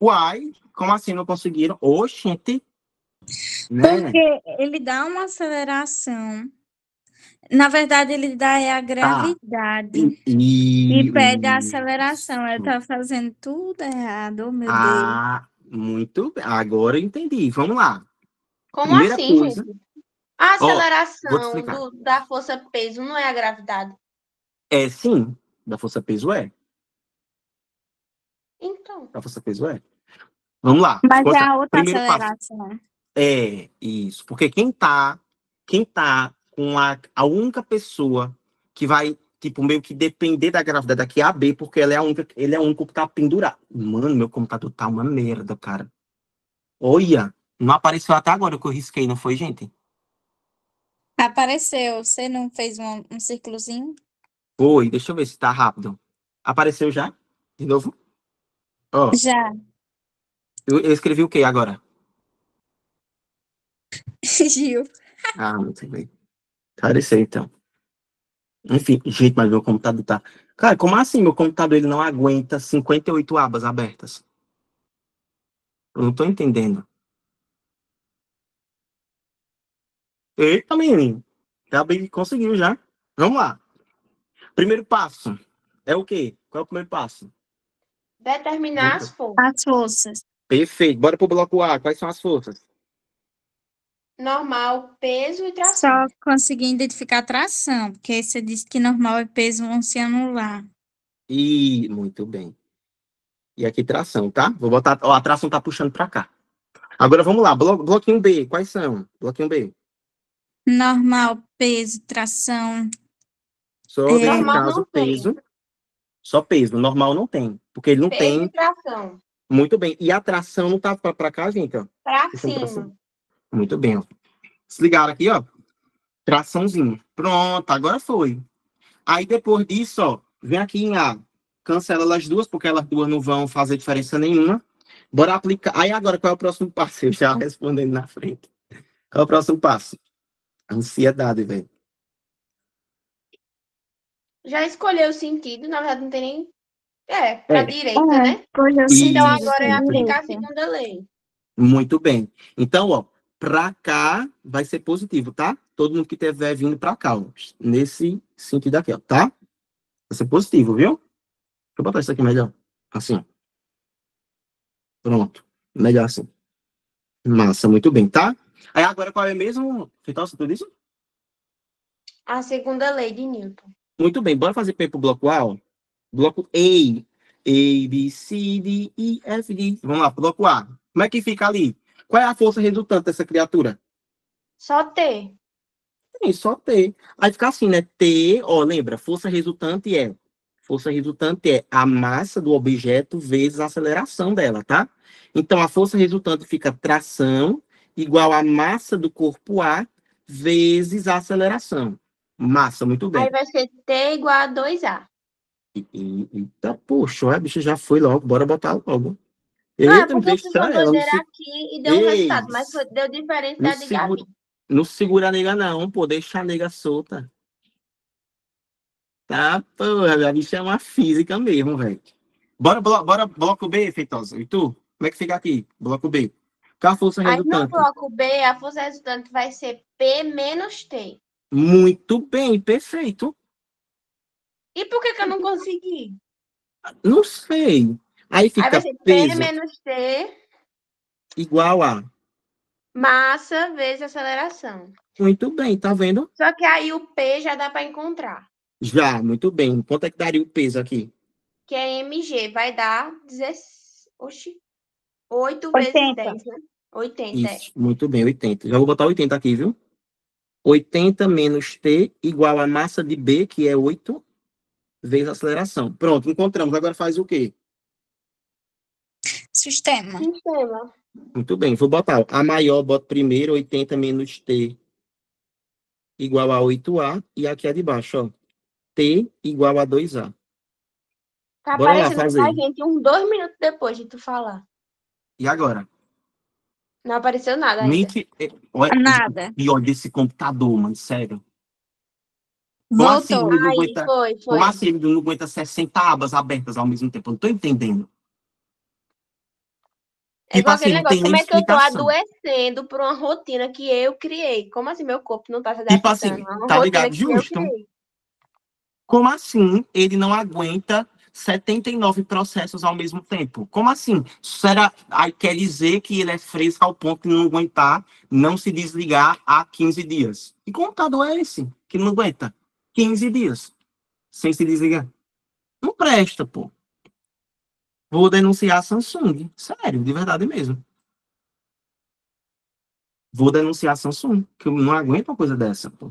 Speaker 1: Uai, como assim não conseguiram? Oxente, né?
Speaker 2: Porque ele dá uma aceleração. Na verdade, ele dá é a
Speaker 1: Tá.
Speaker 2: gravidade e
Speaker 1: E
Speaker 2: pega a aceleração. Ela
Speaker 1: isso.
Speaker 2: tá fazendo tudo errado, oh meu Deus.
Speaker 1: Ah, muito bem. Agora eu entendi. Vamos lá.
Speaker 3: Como
Speaker 1: Primeira
Speaker 3: assim,
Speaker 1: coisa,
Speaker 3: gente? A
Speaker 1: ó, vou te
Speaker 3: aceleração
Speaker 1: explicar.
Speaker 3: da força-peso não é a gravidade.
Speaker 1: É sim, da força peso é.
Speaker 3: Então,
Speaker 1: Da força peso é. Vamos lá.
Speaker 2: Mas é
Speaker 1: Força.
Speaker 2: a outra
Speaker 1: Primeiro passo.
Speaker 2: aceleração.
Speaker 1: É isso. Porque quem tá com a única pessoa que vai, tipo, meio que depender da gravidade aqui é a B, porque ela é a única, ele é o único que tá pendurado. Mano, meu computador tá uma merda, cara. Olha, não apareceu até agora que eu risquei, não foi, gente?
Speaker 2: Apareceu. Você não fez um círculozinho?
Speaker 1: Oi, deixa eu ver se tá rápido. Apareceu já? De novo? Ó,
Speaker 2: Já.
Speaker 1: eu escrevi o quê agora?
Speaker 2: Gil.
Speaker 1: Ah, muito bem. Apareceu então. Enfim, gente, mas meu computador tá. Cara, como assim meu computador ele não aguenta 58 abas abertas? Eu não tô entendendo. Eita, menino. Gabi conseguiu já. Vamos lá. Primeiro passo é o quê? Qual é o primeiro passo?
Speaker 3: Determinar as forças.
Speaker 2: As forças.
Speaker 1: Perfeito. Bora pro bloco A. Quais são as forças?
Speaker 3: Normal, peso e tração.
Speaker 2: Só conseguir identificar a tração, porque você disse que normal e peso vão se anular.
Speaker 1: E muito bem. E aqui tração, tá? Vou botar. Ó, a tração tá puxando pra cá. Agora vamos lá. Bloquinho B. Quais são? Bloquinho B.
Speaker 2: Normal, peso, tração.
Speaker 1: Só
Speaker 2: É.
Speaker 1: nesse
Speaker 3: Normal
Speaker 1: caso,
Speaker 3: não tem.
Speaker 1: peso. Só peso. Normal não tem. Porque ele não
Speaker 3: Peso
Speaker 1: tem.
Speaker 3: e tração.
Speaker 1: Muito bem. E a tração não tá pra cá, gente, ó.
Speaker 3: Pra
Speaker 1: Puxando pra cima.
Speaker 3: cima.
Speaker 1: Muito bem, ó. Se ligaram aqui, ó. Traçãozinho. Pronto, agora foi. Aí depois disso, ó, vem aqui em A. Cancela elas duas, porque elas duas não vão fazer diferença nenhuma. Bora aplicar. Aí agora, qual é o próximo passo? Eu já respondendo na frente. Qual é o próximo passo? Ansiedade, velho.
Speaker 3: Já escolheu o sentido, na verdade não tem nem. Pra
Speaker 1: É.
Speaker 3: direita, né?
Speaker 2: Pois eu
Speaker 1: Isso.
Speaker 2: senti
Speaker 3: Então agora é
Speaker 1: Muito bem.
Speaker 3: aplicar a segunda lei.
Speaker 1: Muito bem. Então, ó, pra cá vai ser positivo, tá? Todo mundo que estiver vindo pra cá, ó, nesse sentido aqui, ó, tá? Vai ser positivo, viu? Deixa eu botar isso aqui melhor. Assim, ó. Pronto. Melhor assim. Massa, muito bem, tá? Aí agora qual é mesmo? Feitosa, tudo isso?
Speaker 3: A segunda lei de Newton.
Speaker 1: Muito bem, bora fazer P pro bloco A, ó. Bloco A. A, B, C, D, E, F, G. Vamos lá, bloco A. Como é que fica ali? Qual é a força resultante dessa criatura?
Speaker 3: Só T.
Speaker 1: Tem só T. Aí fica assim, né? T, ó, lembra? Força resultante é a massa do objeto vezes a aceleração dela, tá? Então, a força resultante fica tração igual a massa do corpo A vezes a aceleração. Massa, muito
Speaker 3: Aí
Speaker 1: bem.
Speaker 3: vai ser T igual a 2A.
Speaker 1: Eita, poxa, a bicha já foi logo, bora botar logo.
Speaker 3: Não, é
Speaker 1: Eita, me
Speaker 3: porque eu fiz
Speaker 1: deixa
Speaker 3: uma
Speaker 1: ela.
Speaker 3: doideira aqui e deu um
Speaker 1: Ei,
Speaker 3: resultado, mas deu diferente
Speaker 1: não
Speaker 3: da de
Speaker 1: segura,
Speaker 3: Gabi.
Speaker 1: não segura a nega não, pô, deixa a nega solta. Tá, pô, a bicha é uma física mesmo, velho. Bora, bloco B, Feitosa. E tu? Como é que fica aqui? Bloco B. Qual a força
Speaker 3: Aí no
Speaker 1: resultante?
Speaker 3: bloco B, a força resultante vai ser P menos T.
Speaker 1: Muito bem, perfeito.
Speaker 3: E por que eu não consegui?
Speaker 1: Não sei. Aí
Speaker 3: Aí vai
Speaker 1: fica
Speaker 3: ser P
Speaker 1: peso
Speaker 3: menos T,
Speaker 1: igual a.
Speaker 3: massa vezes aceleração.
Speaker 1: Muito bem, tá vendo?
Speaker 3: Só que aí o P já dá para encontrar.
Speaker 1: Já, muito bem. Quanto é que daria o peso aqui?
Speaker 3: Que é mg, vai dar 8 vezes
Speaker 2: 80.
Speaker 3: 10, né? 80, é.
Speaker 1: Isso, muito bem, 80. Já vou botar 80 aqui, viu? 80 menos T igual a massa de B, que é 8 vezes a aceleração. Pronto, encontramos. Agora faz o quê?
Speaker 2: Sistema.
Speaker 3: Sistema.
Speaker 1: Muito bem, vou botar. A maior, boto primeiro, 80 menos T igual a 8A. E aqui é de baixo, ó. T igual a 2A.
Speaker 3: Tá
Speaker 1: Bora lá
Speaker 3: aparecendo pra
Speaker 1: fazer.
Speaker 3: gente uns 2 minutos depois de tu falar.
Speaker 1: E agora?
Speaker 3: Não apareceu nada ainda.
Speaker 1: Olha,
Speaker 2: Nada.
Speaker 1: e olha esse computador, mano, sério. Como assim
Speaker 2: Voltou.
Speaker 1: ele não
Speaker 3: Aí,
Speaker 1: aguenta,
Speaker 3: foi.
Speaker 1: como assim ele não aguenta 60 abas abertas ao mesmo tempo? Eu não tô entendendo.
Speaker 3: É
Speaker 1: Tipo
Speaker 3: igual
Speaker 1: assim,
Speaker 3: aquele
Speaker 1: não
Speaker 3: negócio.
Speaker 1: tem nem
Speaker 3: Como é que eu tô
Speaker 1: explicação.
Speaker 3: adoecendo por uma rotina que eu criei? Como assim meu corpo não tá se
Speaker 1: Tipo
Speaker 3: adaptando?
Speaker 1: assim,
Speaker 3: É uma
Speaker 1: tá
Speaker 3: rotina
Speaker 1: ligado?
Speaker 3: que eu
Speaker 1: Justo.
Speaker 3: criei.
Speaker 1: Como assim ele não aguenta 79 processos ao mesmo tempo? Como assim? Será, aí quer dizer que ele é fresco ao ponto de não aguentar não se desligar há 15 dias. Que computador é esse que não aguenta 15 dias sem se desligar? Não presta, pô. Vou denunciar a Samsung. Sério, de verdade mesmo. Vou denunciar a Samsung, que eu não aguento uma coisa dessa, pô.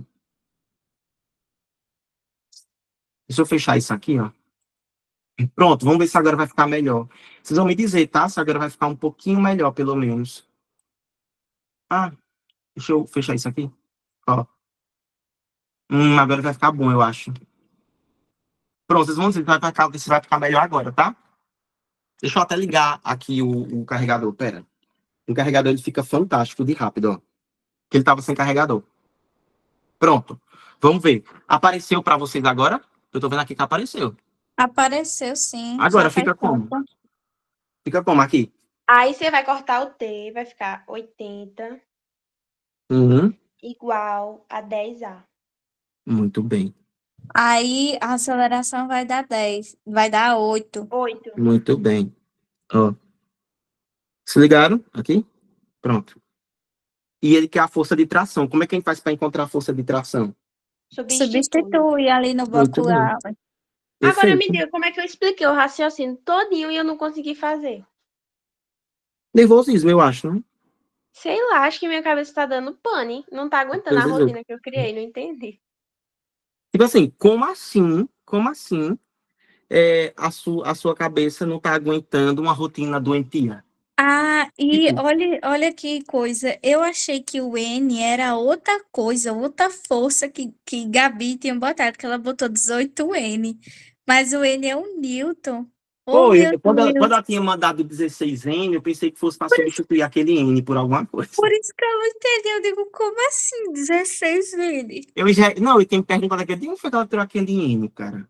Speaker 1: Deixa eu fechar isso aqui, ó. Pronto, vamos ver se agora vai ficar melhor. Vocês vão me dizer, tá? Se agora vai ficar um pouquinho melhor, pelo menos. Ah, deixa eu fechar isso aqui. Ó. Agora vai ficar bom, eu acho. Pronto, vocês vão dizer se vai ficar melhor agora, tá? Deixa eu até ligar aqui o carregador, pera. O carregador ele fica fantástico de rápido, ó. Que ele tava sem carregador. Pronto. Vamos ver. Apareceu para vocês agora? Eu tô vendo aqui que apareceu.
Speaker 2: Apareceu, sim.
Speaker 1: Agora
Speaker 2: Só faz
Speaker 1: fica como?
Speaker 2: falta.
Speaker 1: Fica como aqui?
Speaker 3: Aí você vai cortar o T, vai ficar 80
Speaker 1: Uhum.
Speaker 3: igual a 10A.
Speaker 1: Muito bem.
Speaker 2: Aí a aceleração vai dar 10, vai dar 8.
Speaker 3: 8.
Speaker 1: Muito bem. Ó. Se ligaram? Aqui? Pronto. E ele quer a força de tração. Como é que a gente faz para encontrar a força de tração?
Speaker 3: Substitui.
Speaker 2: Substitui ali no
Speaker 1: Muito
Speaker 2: bloco
Speaker 1: bem.
Speaker 2: A.
Speaker 3: Agora me
Speaker 1: Perfeito.
Speaker 3: diga, como é que eu expliquei o raciocínio todinho e eu não consegui fazer?
Speaker 1: Nervosismo, eu acho, né?
Speaker 3: Sei lá, acho que minha cabeça tá dando pane. Não tá aguentando a
Speaker 1: Coisa de louco.
Speaker 3: rotina que eu criei, não entendi.
Speaker 1: Tipo assim, como assim a sua cabeça não tá aguentando uma rotina doentia?
Speaker 2: Ah, e
Speaker 1: Tipo,
Speaker 2: olha que coisa. Eu achei que o N era outra coisa, outra força que Gabi tinha botado, que ela botou 18N. Mas o N é o Newton. Oh,
Speaker 1: foi,
Speaker 2: meu
Speaker 1: quando
Speaker 2: Deus.
Speaker 1: ela tinha mandado 16N, eu pensei que fosse para substituir aquele N por alguma coisa.
Speaker 2: Por isso que eu não entendi. Eu digo, como assim 16N?
Speaker 1: Não, eu tenho que perguntar aqui, de onde foi que ela tirou aquele N, cara?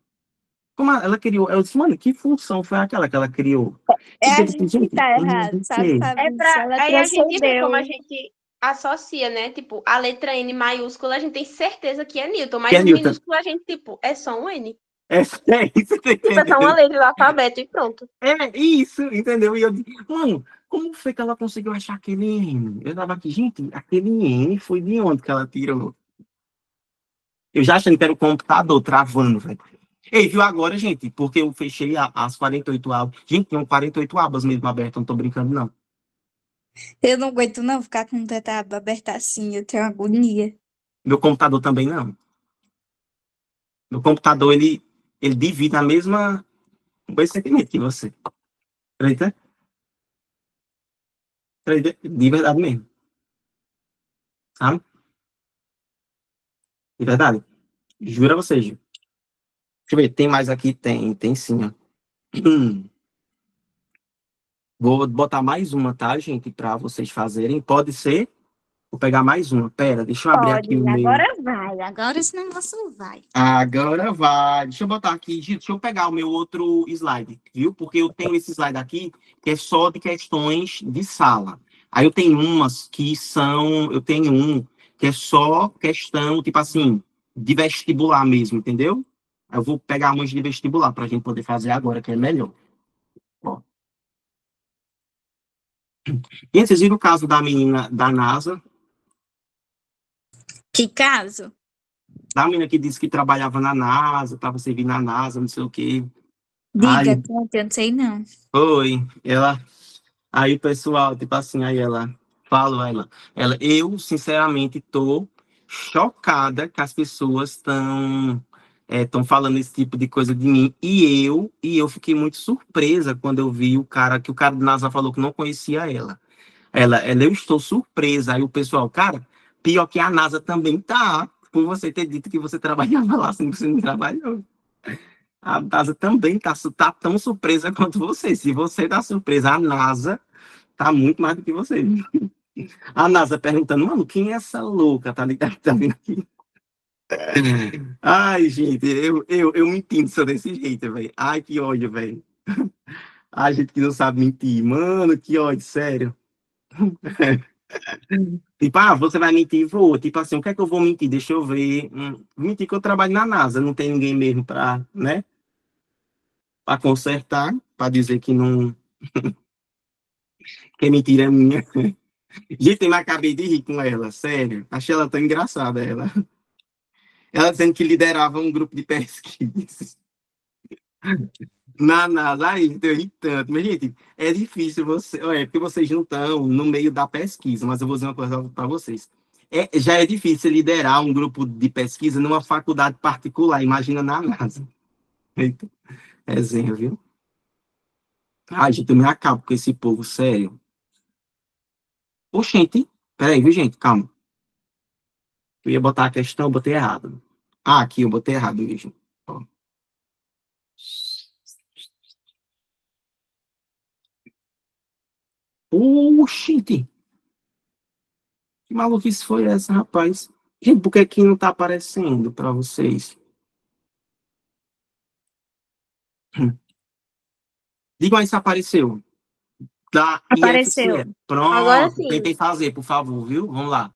Speaker 1: Como ela criou? Eu disse, mano, que função foi aquela que ela criou?
Speaker 2: É
Speaker 1: Eu
Speaker 2: a
Speaker 1: pensei,
Speaker 2: gente que
Speaker 1: gente,
Speaker 2: tá
Speaker 1: não
Speaker 2: errado, sabe,
Speaker 1: sei.
Speaker 3: É
Speaker 2: Fabrício?
Speaker 3: pra.
Speaker 2: Ela
Speaker 3: Aí a gente vê como a
Speaker 2: transcendeu.
Speaker 3: gente associa, né? Tipo, a letra N maiúscula, a gente tem certeza que é Newton,
Speaker 1: Que
Speaker 3: mas
Speaker 1: é
Speaker 3: o
Speaker 1: Newton.
Speaker 3: minúsculo a gente, tipo, é só um N.
Speaker 1: É, é isso, tá
Speaker 3: Tipo, é só uma
Speaker 1: entendendo?
Speaker 3: letra do alfabeto e pronto.
Speaker 1: É isso, entendeu? E eu disse, mano, como foi que ela conseguiu achar aquele N? Eu tava aqui, gente, aquele N foi de onde que ela tirou? Eu já achando que era o computador travando, velho. Ei, viu agora, gente? Porque eu fechei as 48 abas. Gente, tem 48 abas mesmo abertas, não tô brincando, não.
Speaker 2: Eu não aguento não ficar com tanta aba aberta assim, eu tenho agonia.
Speaker 1: Meu computador também não. Meu computador, ele divide a mesma, o mesmo sentimento que você. Acredita? Acredita? De verdade mesmo, sabe? De verdade. Juro a você, Gil. Deixa eu ver, tem mais aqui? Tem sim, ó. Vou botar mais uma, tá, gente? Para vocês fazerem. Pode ser? Vou pegar mais uma. Pera, deixa eu abrir aqui
Speaker 2: Pode,
Speaker 1: o meu.
Speaker 2: agora vai, agora esse negócio vai.
Speaker 1: Agora vai. Deixa eu botar aqui. Gente, deixa eu pegar o meu outro slide, viu? Porque eu tenho esse slide aqui que é só de questões de sala. Aí eu tenho umas que são. Eu tenho um que é só questão, tipo assim, de vestibular mesmo, entendeu? Aí eu vou pegar umas de vestibular para a gente poder fazer agora, que é melhor. Ó. E vocês viram o caso da menina da NASA?
Speaker 2: Que caso?
Speaker 1: Da menina que disse que trabalhava na NASA, estava servindo na NASA, não sei o quê.
Speaker 2: Diga,
Speaker 1: Ai,
Speaker 2: conte, eu não sei não.
Speaker 1: foi. Aí o pessoal, tipo assim, aí ela falou, eu sinceramente tô chocada que as pessoas estão falando esse tipo de coisa de mim. E eu fiquei muito surpresa quando eu vi que o cara do NASA falou que não conhecia ela. Eu estou surpresa. Aí o pessoal, cara, pior que a NASA também tá, por você ter dito que você trabalhava lá, sendo que você não trabalhou. A NASA também tá tão surpresa quanto você. Se você tá surpresa, a NASA tá muito mais do que você. A NASA perguntando, mano, quem é essa louca? Tá ligado? Tá vindo aqui. Ai, gente, eu mentindo só desse jeito, velho. Ai, que ódio, velho. Ai, gente que não sabe mentir. Mano, que ódio, sério. Tipo, você vai mentir? Vou. Tipo assim, o que é que eu vou mentir? Deixa eu ver. Mentir que eu trabalho na NASA, não tem ninguém mesmo pra, né? Pra consertar, pra dizer que não. Que mentira é minha. Gente, eu me acabei de rir com ela, sério. Achei ela tão engraçada, ela. Ela dizendo que liderava um grupo de pesquisa. Na NASA, aí, eu ri tanto. Mas, gente, é difícil porque vocês não estão no meio da pesquisa, mas eu vou dizer uma coisa para vocês. Já é difícil liderar um grupo de pesquisa numa faculdade particular, imagina na NASA. Eita, resenha, viu? Ai, gente, eu me acabo com esse povo, sério. Oxente, peraí, viu, gente? Calma. Eu ia botar a questão, eu botei errado. Aqui, eu botei errado mesmo. Ó. Oxente, que maluquice foi essa, rapaz? Gente, por que aqui não tá aparecendo para vocês? Digam aí se apareceu. Da
Speaker 2: Apareceu.
Speaker 1: IFCE.
Speaker 3: Agora
Speaker 1: Pronto,
Speaker 3: sim.
Speaker 1: tentem fazer, por favor, viu? Vamos lá.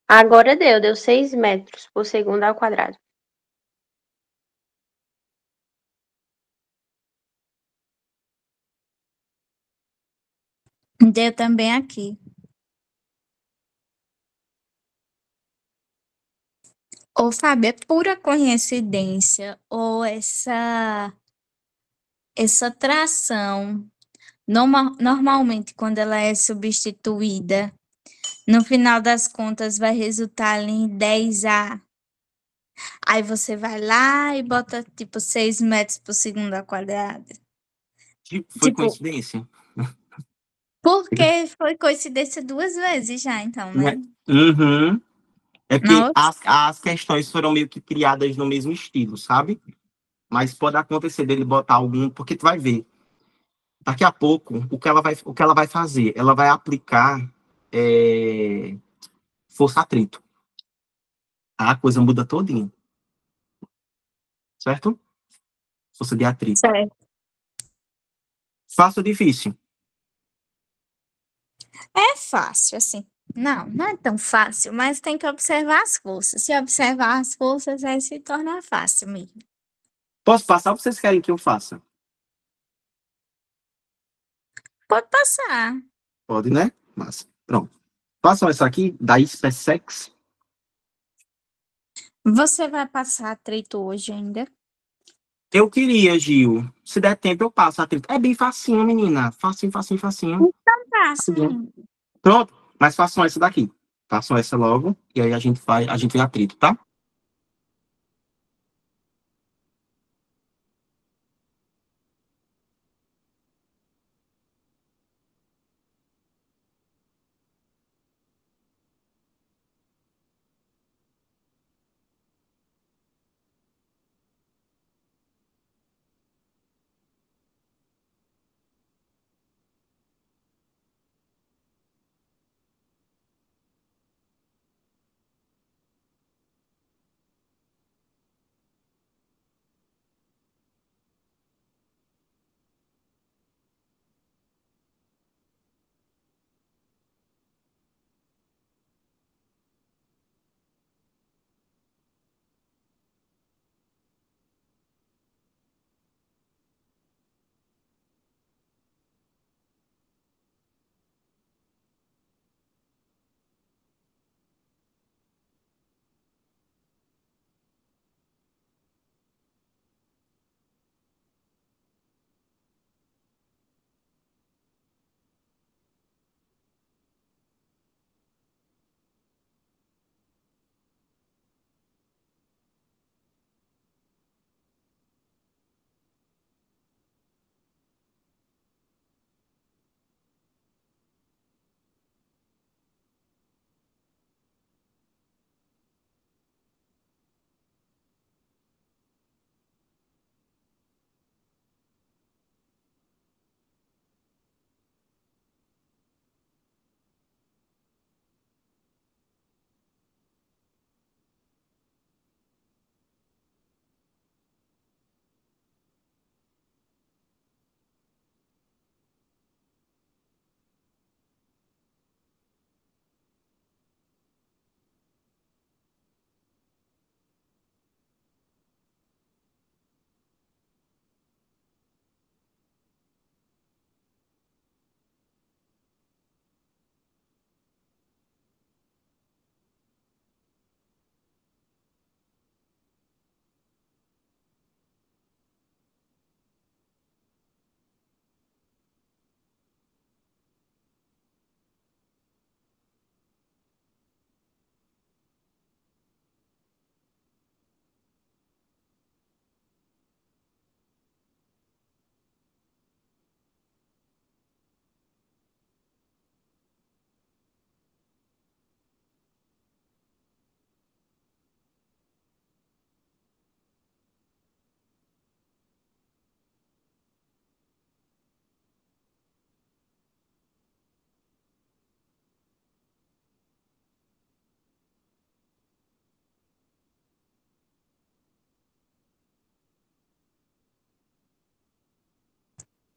Speaker 3: Agora deu 6 metros por segundo ao quadrado.
Speaker 2: Deu também aqui. Ô, Fábio, é pura coincidência ou essa tração, normalmente, quando ela é substituída, no final das contas vai resultar ali em 10A. Aí você vai lá e bota, tipo, 6 metros por segundo ao quadrado.
Speaker 1: Foi
Speaker 2: Tipo,
Speaker 1: coincidência?
Speaker 2: porque foi coincidência 2 vezes já, então, né?
Speaker 1: Uhum. É porque
Speaker 2: Nossa.
Speaker 1: as questões foram meio que criadas no mesmo estilo, sabe? Mas pode acontecer dele botar algum, porque tu vai ver. Daqui a pouco, o que ela vai fazer? Ela vai aplicar força atrito. A coisa muda todinha, certo? Força de atrito.
Speaker 2: Certo.
Speaker 1: Fácil ou difícil?
Speaker 2: É fácil, assim. Não é tão fácil, mas tem que observar as forças. Se observar as forças, aí se torna fácil mesmo.
Speaker 1: Posso passar ou vocês querem que eu faça?
Speaker 2: Pode passar.
Speaker 1: Pode, né? Massa. Pronto. Façam essa aqui, da SpaceX.
Speaker 2: Você vai passar atrito hoje ainda?
Speaker 1: Eu queria, Gil. Se der tempo, eu passo a atrito. É bem facinho, menina. Facinho, facinho, facinho.
Speaker 2: Passa
Speaker 1: Rapidinho.
Speaker 2: ainda.
Speaker 1: Pronto. Mas façam essa daqui. Façam essa logo. E aí a gente vê atrito, tá?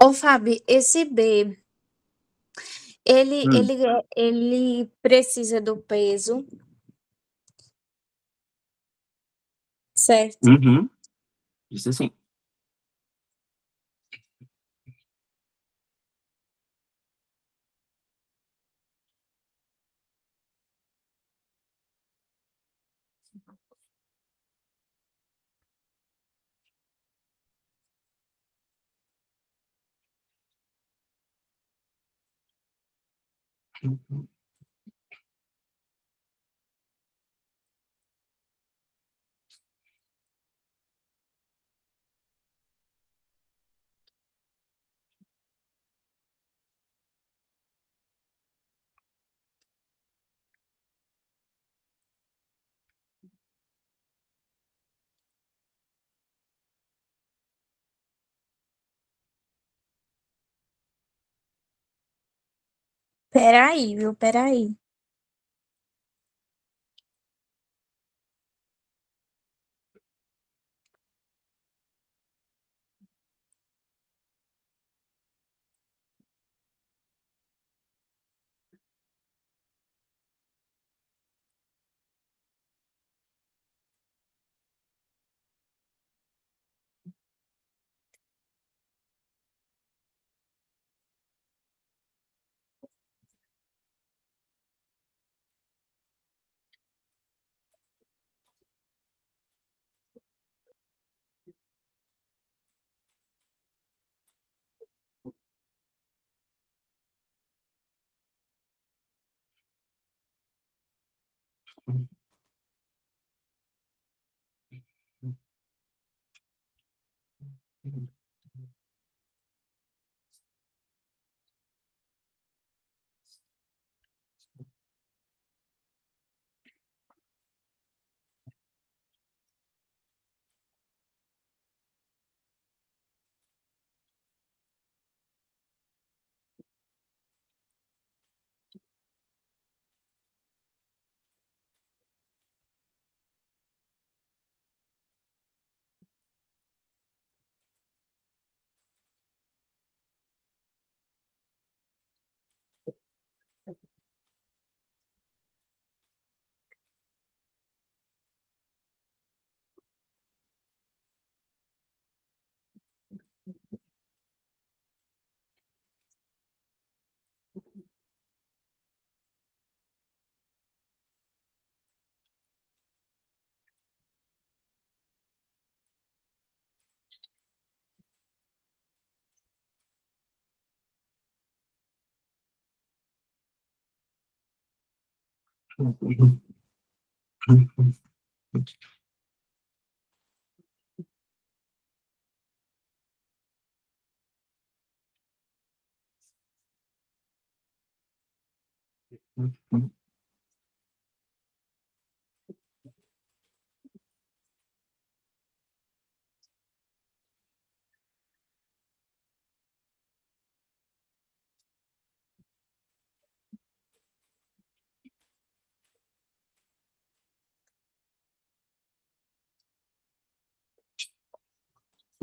Speaker 2: Ô, Fábio, esse B, ele,
Speaker 1: Hum.
Speaker 2: ele, ele precisa do peso Certo.
Speaker 1: Uhum. Isso assim.
Speaker 2: Peraí, viu? Peraí.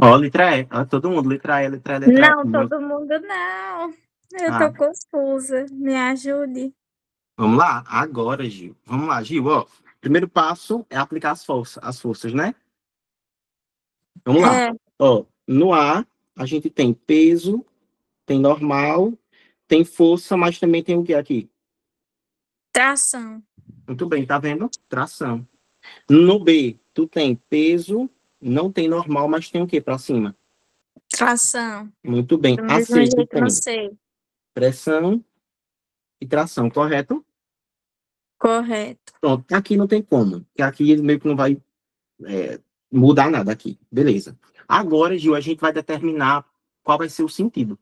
Speaker 2: Ó, letra E. Ó, todo mundo, letra E, letra E, letra Não,
Speaker 1: E.
Speaker 2: todo mundo não. Eu
Speaker 1: Ah,
Speaker 2: tô confusa. Me ajude.
Speaker 1: vamos lá? Agora, Gil. Vamos lá, Gil, ó. Primeiro passo é aplicar as forças, né? Vamos lá.
Speaker 2: É,
Speaker 1: Ó, no A, a gente tem peso, tem normal, tem força, mas também tem o que aqui?
Speaker 2: tração.
Speaker 1: Muito bem, tá vendo? Tração. No B, tu tem peso, não tem normal, mas tem o que para cima?
Speaker 2: Tração.
Speaker 1: Muito bem.
Speaker 2: Do
Speaker 1: A
Speaker 2: mesmo
Speaker 1: C, tu
Speaker 2: jeito, não
Speaker 1: tem
Speaker 2: sei.
Speaker 1: pressão e tração, correto?
Speaker 2: Correto.
Speaker 1: Pronto, aqui não tem como, porque aqui ele meio que não vai é, mudar nada aqui. Beleza. Agora, Gil, a gente vai determinar qual vai ser o sentido,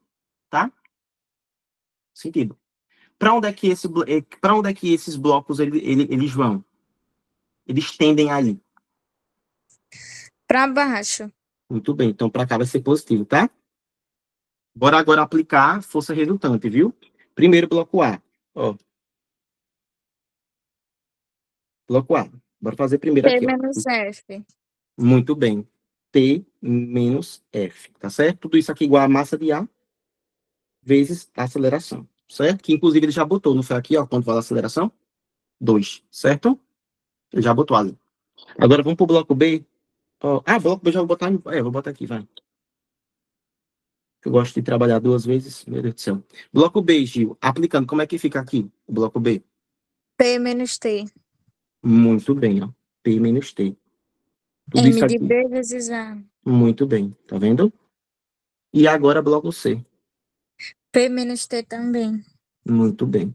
Speaker 1: tá? Sentido. Para onde é que para onde é que esses blocos eles vão? Eles tendem ali.
Speaker 2: Pra baixo.
Speaker 1: Muito bem. Então, para cá vai ser positivo, tá? Bora agora aplicar força resultante, viu? Primeiro bloco A. Ó, bloco A. Bora fazer primeiro
Speaker 2: P
Speaker 1: aqui, ó.
Speaker 2: menos F.
Speaker 1: Muito bem. T menos F, tá certo? Tudo isso aqui igual a massa de A vezes a aceleração, certo? Que inclusive ele já botou, não foi aqui, ó, quando fala aceleração? 2, certo? Ele já botou ali. Agora vamos pro bloco B. Ó, bloco B já vou botar. Vou botar aqui, vai. Eu gosto de trabalhar 2 vezes. Meu Deus do céu. Bloco B, Gil. Aplicando, como é que fica aqui o bloco B?
Speaker 2: P menos T.
Speaker 1: Muito bem, ó. P menos T. Tudo
Speaker 2: M
Speaker 1: isso
Speaker 2: de
Speaker 1: aqui.
Speaker 2: B vezes A.
Speaker 1: Muito bem, tá vendo? E agora bloco C.
Speaker 2: P menos T também.
Speaker 1: Muito bem.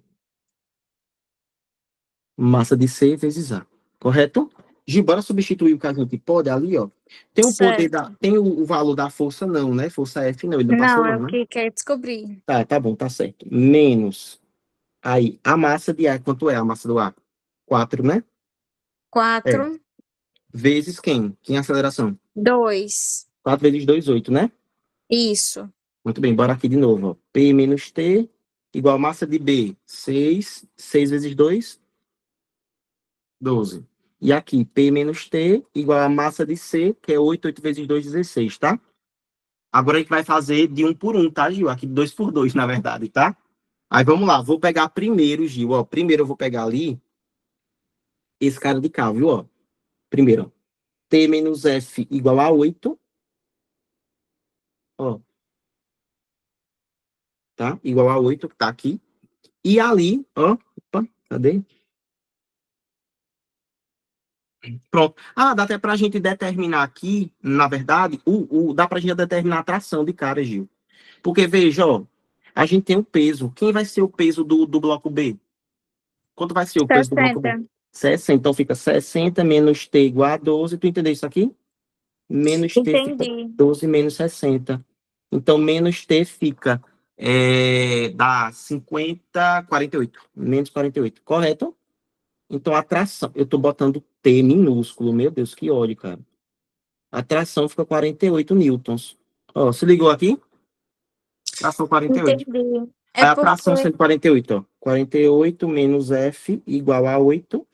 Speaker 1: Massa de C vezes A. Correto? Gil, bora substituir o que a gente pode ali, ó. Tem o poder
Speaker 2: Certo.
Speaker 1: Tem o valor da força, não, né? Força F, não. Ele não passou,
Speaker 2: Não, é
Speaker 1: não,
Speaker 2: o
Speaker 1: né?
Speaker 2: que quer descobrir.
Speaker 1: Tá bom, tá certo. Menos. Aí, a massa de A, quanto é a massa do A? 4, né?
Speaker 2: 4,
Speaker 1: Vezes quem? Quem é a aceleração?
Speaker 2: 2.
Speaker 1: 4 vezes 2, 8, né?
Speaker 2: Isso.
Speaker 1: Muito bem, bora aqui de novo, ó. P menos T igual a massa de B, 6. 6 vezes 2, 12. E aqui, P menos T igual a massa de C, que é 8. 8 vezes 2, 16, tá? Agora a gente vai fazer de 1 por 1, tá, Gil? Aqui de 2 por 2, na verdade, tá? Aí vamos lá, vou pegar primeiro, Gil, ó. Primeiro eu vou pegar ali esse cara de cá, viu, ó? Primeiro, ó. T menos F igual a 8, ó. Tá? Igual a 8, que tá aqui. E ali, ó. Opa, cadê? Pronto. Dá até pra gente determinar aqui, na verdade, dá pra gente determinar a tração de cara, Gil. Porque, veja, ó, a gente tem o peso. Quem vai ser o peso do bloco B? Quanto vai ser o peso do bloco B?
Speaker 2: 60.
Speaker 1: 60. Então fica 60 menos T igual a 12. Tu entendeu isso aqui? Menos T fica
Speaker 2: Entendi.
Speaker 1: 12 menos 60. Então, menos T fica, dá 50, 48. Menos 48, correto? Então, a tração, eu tô botando T minúsculo, meu Deus, que ódio, cara. A tração fica 48 newtons. Ó, se ligou aqui? Tração 48.
Speaker 2: Entendi. É
Speaker 1: Aí a
Speaker 2: porque
Speaker 1: tração 148, ó. 48 menos F igual a 8,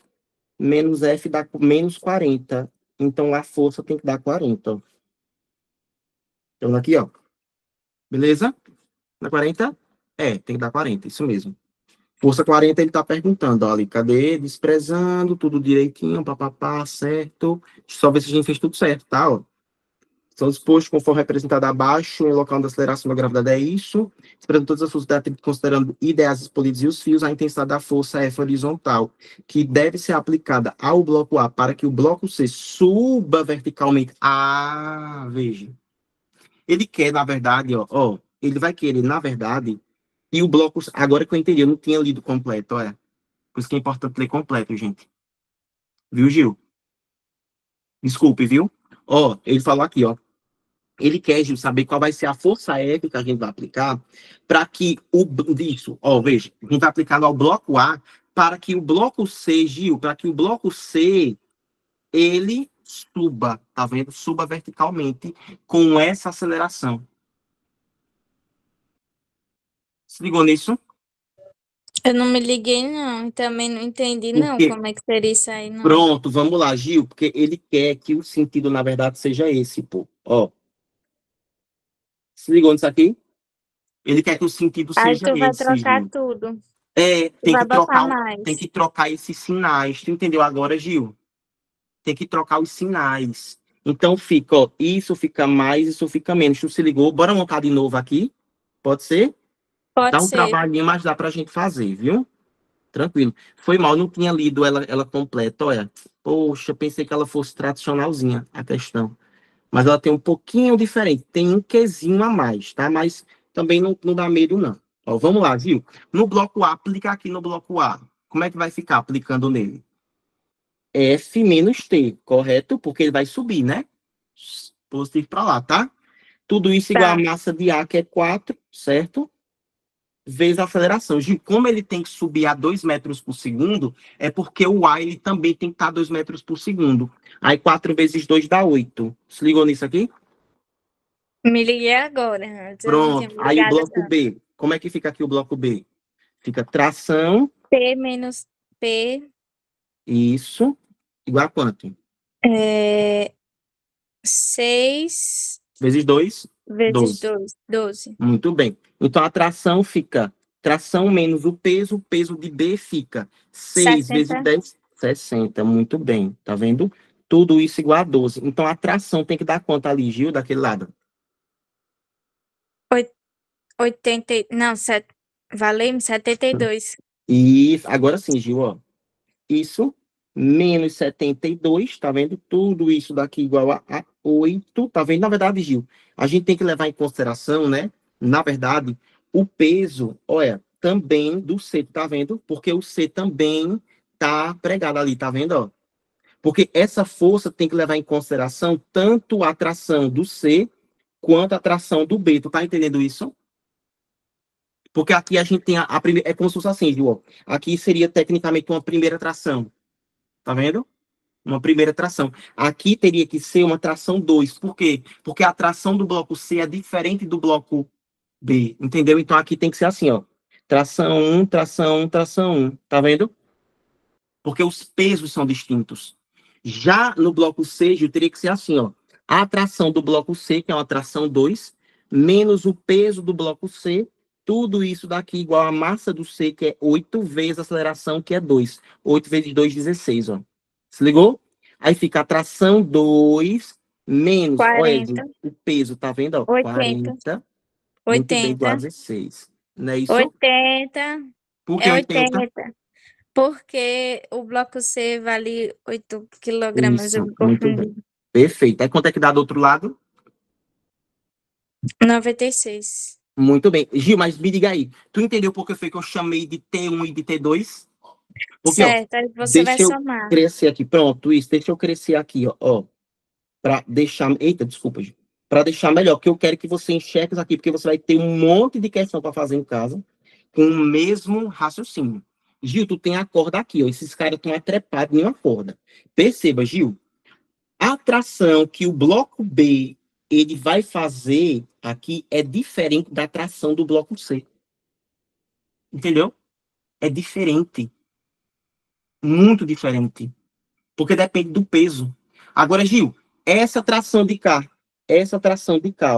Speaker 1: menos F dá menos 40. Então, a força tem que dar 40, ó. Então, aqui, ó. Beleza? Dá 40? Tem que dar 40, isso mesmo. Força 40, ele tá perguntando, ó, ali, cadê? Desprezando, tudo direitinho, papapá, certo. Só ver se a gente fez tudo certo, tá? Ó. São dispostos conforme representado abaixo, em local da aceleração da gravidade é isso. Desprezando todas as forças da atrito, considerando ideais os polidos e os fios, a intensidade da força F horizontal, que deve ser aplicada ao bloco A para que o bloco C suba verticalmente. Veja. Ele quer, na verdade, ó, ele vai querer, na verdade, e o bloco, agora que eu entendi, eu não tinha lido completo, olha. Por isso que é importante ler completo, gente. Viu, Gil? Desculpe, viu? Ó, ele falou aqui, ó. Ele quer, Gil, saber qual vai ser a força F que a gente vai aplicar para que isso, ó, veja, a gente vai aplicar ao bloco A para que o bloco C, Gil, para que o bloco C, ele suba, tá vendo? Suba verticalmente com essa aceleração. Se ligou nisso?
Speaker 2: eu não me liguei, não. E também não entendi, não,
Speaker 1: Porque
Speaker 2: como é que seria isso aí, não.
Speaker 1: Pronto, vamos lá, Gil, porque ele quer que o sentido, na verdade, seja esse, pô. Ó, se ligou nisso aqui? Ele quer que o sentido
Speaker 2: Aí
Speaker 1: seja
Speaker 2: tu vai
Speaker 1: esse,
Speaker 2: trocar
Speaker 1: Gil.
Speaker 2: tudo. Tu
Speaker 1: Tem
Speaker 2: vai
Speaker 1: que
Speaker 2: botar
Speaker 1: trocar, tem
Speaker 2: mais.
Speaker 1: que trocar esses sinais. Tu entendeu agora, Gil? Tem que trocar os sinais. Então fica, ó, isso fica mais, isso fica menos. Tu se ligou? Bora montar de novo aqui? Pode ser? Dá
Speaker 2: Pode
Speaker 1: um
Speaker 2: ser.
Speaker 1: trabalhinho, mas dá pra gente fazer, viu? Tranquilo. Foi mal, não tinha lido ela completa, olha. Poxa, pensei que ela fosse tradicionalzinha, a questão. Mas ela tem um pouquinho diferente, tem um quezinho a mais, tá? Mas também não dá medo, não. Ó, vamos lá, viu? No bloco A, aplicar aqui no bloco A. Como é que vai ficar aplicando nele? F menos T, correto? Porque ele vai subir, né? Positivo para lá, tá? Tudo isso igual
Speaker 2: Tá.
Speaker 1: a massa de A, que é 4, certo? Vezes a aceleração. Gil, como ele tem que subir a 2 metros por segundo, é porque o A ele também tem que estar a 2 metros por segundo. Aí 4 vezes 2 dá 8. Se ligou nisso aqui?
Speaker 2: Me liguei agora. Antes eu não tinha
Speaker 1: Pronto.
Speaker 2: me
Speaker 1: Aí o
Speaker 2: ligado,
Speaker 1: bloco
Speaker 2: não.
Speaker 1: B. Como é que fica aqui o bloco B? Fica tração,
Speaker 2: P menos P
Speaker 1: isso, igual a quanto?
Speaker 2: é 6
Speaker 1: Vezes 2,
Speaker 2: vezes
Speaker 1: 12.
Speaker 2: 2, 12.
Speaker 1: Muito bem. Então a tração fica, tração menos o peso de B fica 6 vezes
Speaker 2: 60.
Speaker 1: 10, 60. Muito bem. Tá vendo? Tudo isso igual a 12. Então, a tração tem que dar quanto ali, Gil, daquele lado?
Speaker 2: 80, não, valeu 72.
Speaker 1: E agora sim, Gil, ó. Isso menos 72, tá vendo? Tudo isso daqui igual a 8, tá vendo? Na verdade, Gil, a gente tem que levar em consideração, né? Na verdade, o peso, olha, também do C, tá vendo? Porque o C também tá pregado ali, tá vendo, ó? Porque essa força tem que levar em consideração tanto a tração do C quanto a tração do B. Tu tá entendendo isso? Porque aqui a gente tem a primeira. É como se fosse assim, Gil, ó. Aqui seria tecnicamente uma primeira tração. Tá vendo? Uma primeira tração. Aqui teria que ser uma tração 2. Por quê? Porque a tração do bloco C é diferente do bloco B. Entendeu? Então aqui tem que ser assim, ó. Tração 1, tração 1, tração 1. Tá vendo? Porque os pesos são distintos. Já no bloco C, Gil, teria que ser assim, ó. A tração do bloco C, que é uma tração 2, menos o peso do bloco C, tudo isso daqui igual a massa do C, que é 8 vezes a aceleração, que é 2. 8 vezes 2, 16, ó. Se ligou? Aí fica a tração 2 menos, olha,
Speaker 2: 40,
Speaker 1: o peso, tá vendo, ó?
Speaker 2: 80,
Speaker 1: 40, muito bem, igual a
Speaker 2: 80,
Speaker 1: 16. Não é isso?
Speaker 2: 80,
Speaker 1: Por que
Speaker 2: é
Speaker 1: 80?
Speaker 2: 80. Porque o bloco C vale 8 quilogramas, eu
Speaker 1: Isso,
Speaker 2: me
Speaker 1: muito bem.
Speaker 2: confundi.
Speaker 1: Perfeito. Aí quanto é que dá do outro lado?
Speaker 2: 96.
Speaker 1: Muito bem. Gil, mas me diga aí. Tu entendeu por que foi que eu chamei de T1 e de T2? Porque, ó,
Speaker 2: Certo, aí você vai
Speaker 1: deixa eu
Speaker 2: somar.
Speaker 1: crescer aqui. Pronto, isso. Deixa eu crescer aqui, ó. Pra deixar... Eita, desculpa, Gil. Pra deixar melhor, porque eu quero que você enxergue isso aqui, porque você vai ter um monte de questão para fazer em casa com o mesmo raciocínio. Gil, tu tem a corda aqui, ó. Esses caras estão trepados em uma corda. Perceba, Gil. A tração que o bloco B ele vai fazer aqui é diferente da tração do bloco C. Entendeu? É diferente. Muito diferente. Porque depende do peso. Agora, Gil, essa tração de cá,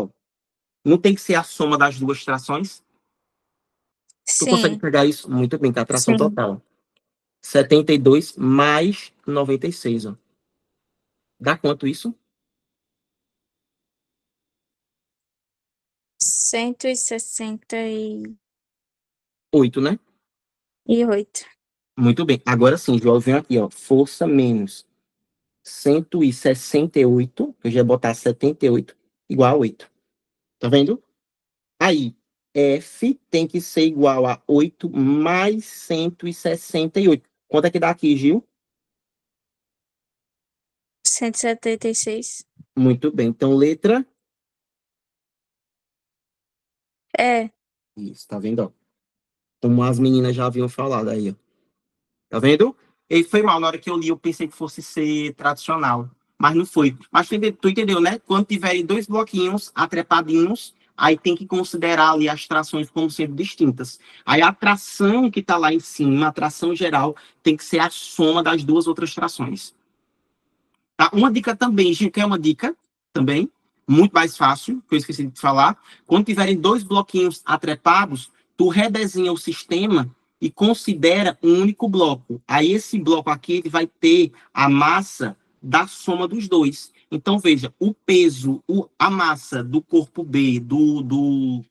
Speaker 1: ó, não tem que ser a soma das duas trações? Tu consegue
Speaker 2: Sim,
Speaker 1: pegar isso? Muito bem, tá? A tração
Speaker 2: sim.
Speaker 1: total. 72 mais 96, ó. Dá quanto isso?
Speaker 2: 168.
Speaker 1: 8, né? Muito bem. Agora sim, João, vem aqui, ó. Força menos 168, eu já ia botar 78, igual a 8. Tá vendo? Aí, F tem que ser igual a 8 mais 168. Quanto é que dá aqui, Gil?
Speaker 2: 176.
Speaker 1: Muito bem. Então, letra...
Speaker 2: É,
Speaker 1: Isso, tá vendo, ó? Como as meninas já haviam falado aí, ó. Tá vendo? E foi mal, na hora que eu li, eu pensei que fosse ser tradicional. Mas não foi. Mas tu entendeu, né? Quando tiverem dois bloquinhos atrepadinhos, aí tem que considerar ali as trações como sendo distintas. Aí a tração que está lá em cima, a tração geral, tem que ser a soma das duas outras trações. Tá? Uma dica também, Gil, que é uma dica também, muito mais fácil, que eu esqueci de falar. Quando tiverem dois bloquinhos atrepados, tu redesenha o sistema e considera um único bloco. Aí esse bloco aqui ele vai ter a massa da soma dos dois. Então, veja, o peso, a massa do corpo B, do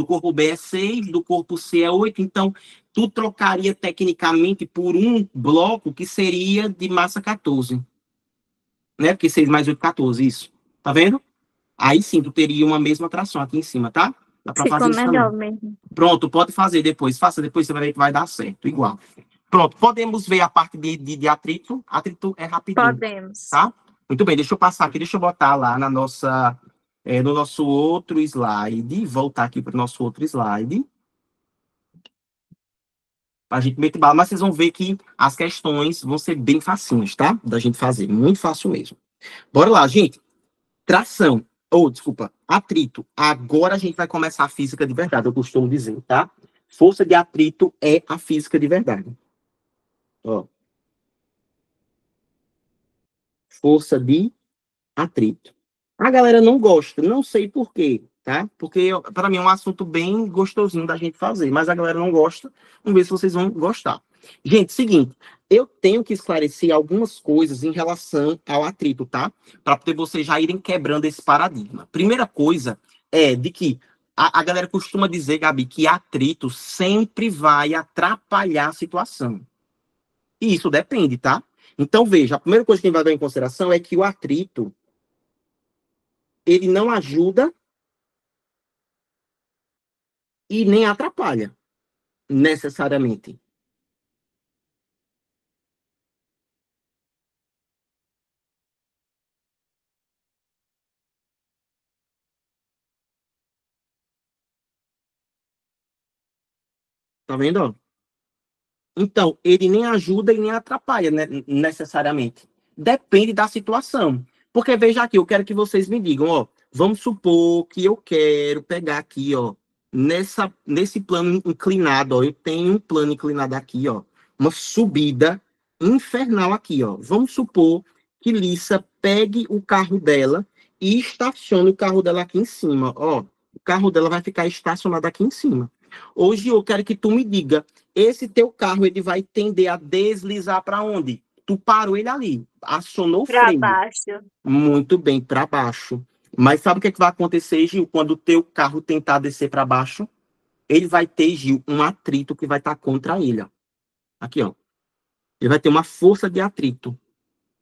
Speaker 1: corpo B é 6, do corpo C é 8. Então, tu trocaria tecnicamente por um bloco que seria de massa 14. Né? Porque 6 mais 8, 14, isso. Tá vendo? Aí sim, tu teria uma mesma tração aqui em cima, tá? Dá pra
Speaker 2: ficou
Speaker 1: fazer isso
Speaker 2: melhor
Speaker 1: também.
Speaker 2: mesmo.
Speaker 1: Pronto, pode fazer depois. Faça depois, você vai ver que vai dar certo, igual. Pronto, podemos ver a parte de atrito. Atrito é rapidinho,
Speaker 2: Podemos.
Speaker 1: tá? Muito bem, deixa eu passar aqui, deixa eu botar lá na nossa, no nosso outro slide, voltar aqui para o nosso outro slide. Pra gente meter bala, mas vocês vão ver que as questões vão ser bem facinhas, tá? Da gente fazer, muito fácil mesmo. Bora lá, gente. Tração, desculpa, atrito. Agora a gente vai começar a física de verdade, eu costumo dizer, tá? Força de atrito é a física de verdade. Ó. Força de atrito. A galera não gosta, não sei por quê, tá? Porque para mim é um assunto bem gostosinho da gente fazer, mas a galera não gosta. Vamos ver se vocês vão gostar. Gente, seguinte, eu tenho que esclarecer algumas coisas em relação ao atrito, tá? Para poder vocês já irem quebrando esse paradigma. Primeira coisa é de que a galera costuma dizer, Gabi, que atrito sempre vai atrapalhar a situação. E isso depende, tá? Então, veja, a primeira coisa que a gente vai dar em consideração é que o atrito, ele não ajuda e nem atrapalha, necessariamente. Tá vendo, ó? Então, ele nem ajuda e nem atrapalha, né, necessariamente. Depende da situação. Porque, veja aqui, eu quero que vocês me digam, ó, vamos supor que eu quero pegar aqui, ó, nesse plano inclinado, ó, eu tenho um plano inclinado aqui, ó, uma subida infernal aqui, ó. Vamos supor que Lissa pegue o carro dela e estacione o carro dela aqui em cima, ó. O carro dela vai ficar estacionado aqui em cima. Hoje eu quero que tu me diga, esse teu carro ele vai tender a deslizar para onde? Tu parou ele ali, acionou o
Speaker 3: Pra
Speaker 1: freio.
Speaker 3: baixo.
Speaker 1: Muito bem, para baixo. Mas sabe o que, é que vai acontecer, Gil? Quando o teu carro tentar descer para baixo, ele vai ter, Gil, um atrito que vai estar contra ele. Ó. Aqui, ó. Ele vai ter uma força de atrito.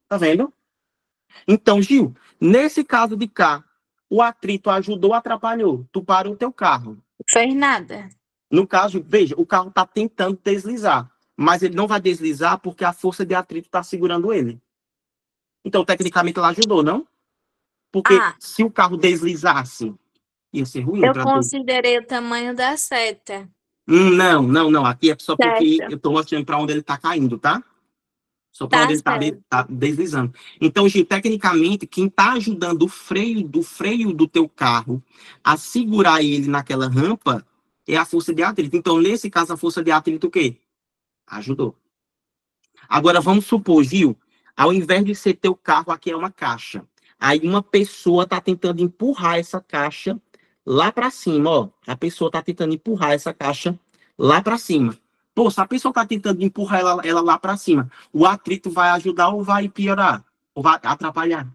Speaker 1: Tá vendo? Então, Gil, nesse caso de cá, o atrito ajudou ou atrapalhou? Tu parou o teu carro.
Speaker 2: Fez nada.
Speaker 1: No caso, veja, o carro está tentando deslizar, mas ele não vai deslizar porque a força de atrito está segurando ele. Então, tecnicamente, ela ajudou, não? Porque
Speaker 2: Ah,
Speaker 1: se o carro deslizasse, ia ser ruim
Speaker 2: eu
Speaker 1: para tu.
Speaker 2: considerei o tamanho da seta.
Speaker 1: Não, não, não. Aqui é só porque
Speaker 3: Certo.
Speaker 1: eu estou mostrando para onde ele está caindo, tá? Só para
Speaker 2: Tá
Speaker 1: onde ele
Speaker 2: certo.
Speaker 1: tá deslizando. Então, Gil, tecnicamente, quem está ajudando o freio do teu carro a segurar ele naquela rampa é a força de atrito. Então, nesse caso, a força de atrito o quê? Ajudou. Agora, vamos supor, Gil, ao invés de ser teu carro, aqui é uma caixa. Aí uma pessoa está tentando empurrar essa caixa lá para cima, ó. A pessoa está tentando empurrar essa caixa lá para cima. Pô, se a pessoa está tentando empurrar ela lá para cima, o atrito vai ajudar ou vai piorar? Ou vai atrapalhar?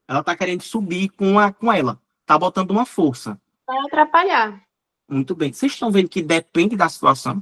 Speaker 1: Ela está querendo subir com ela. Tá botando uma força.
Speaker 3: Vai atrapalhar.
Speaker 1: Muito bem. Vocês estão vendo que depende da situação?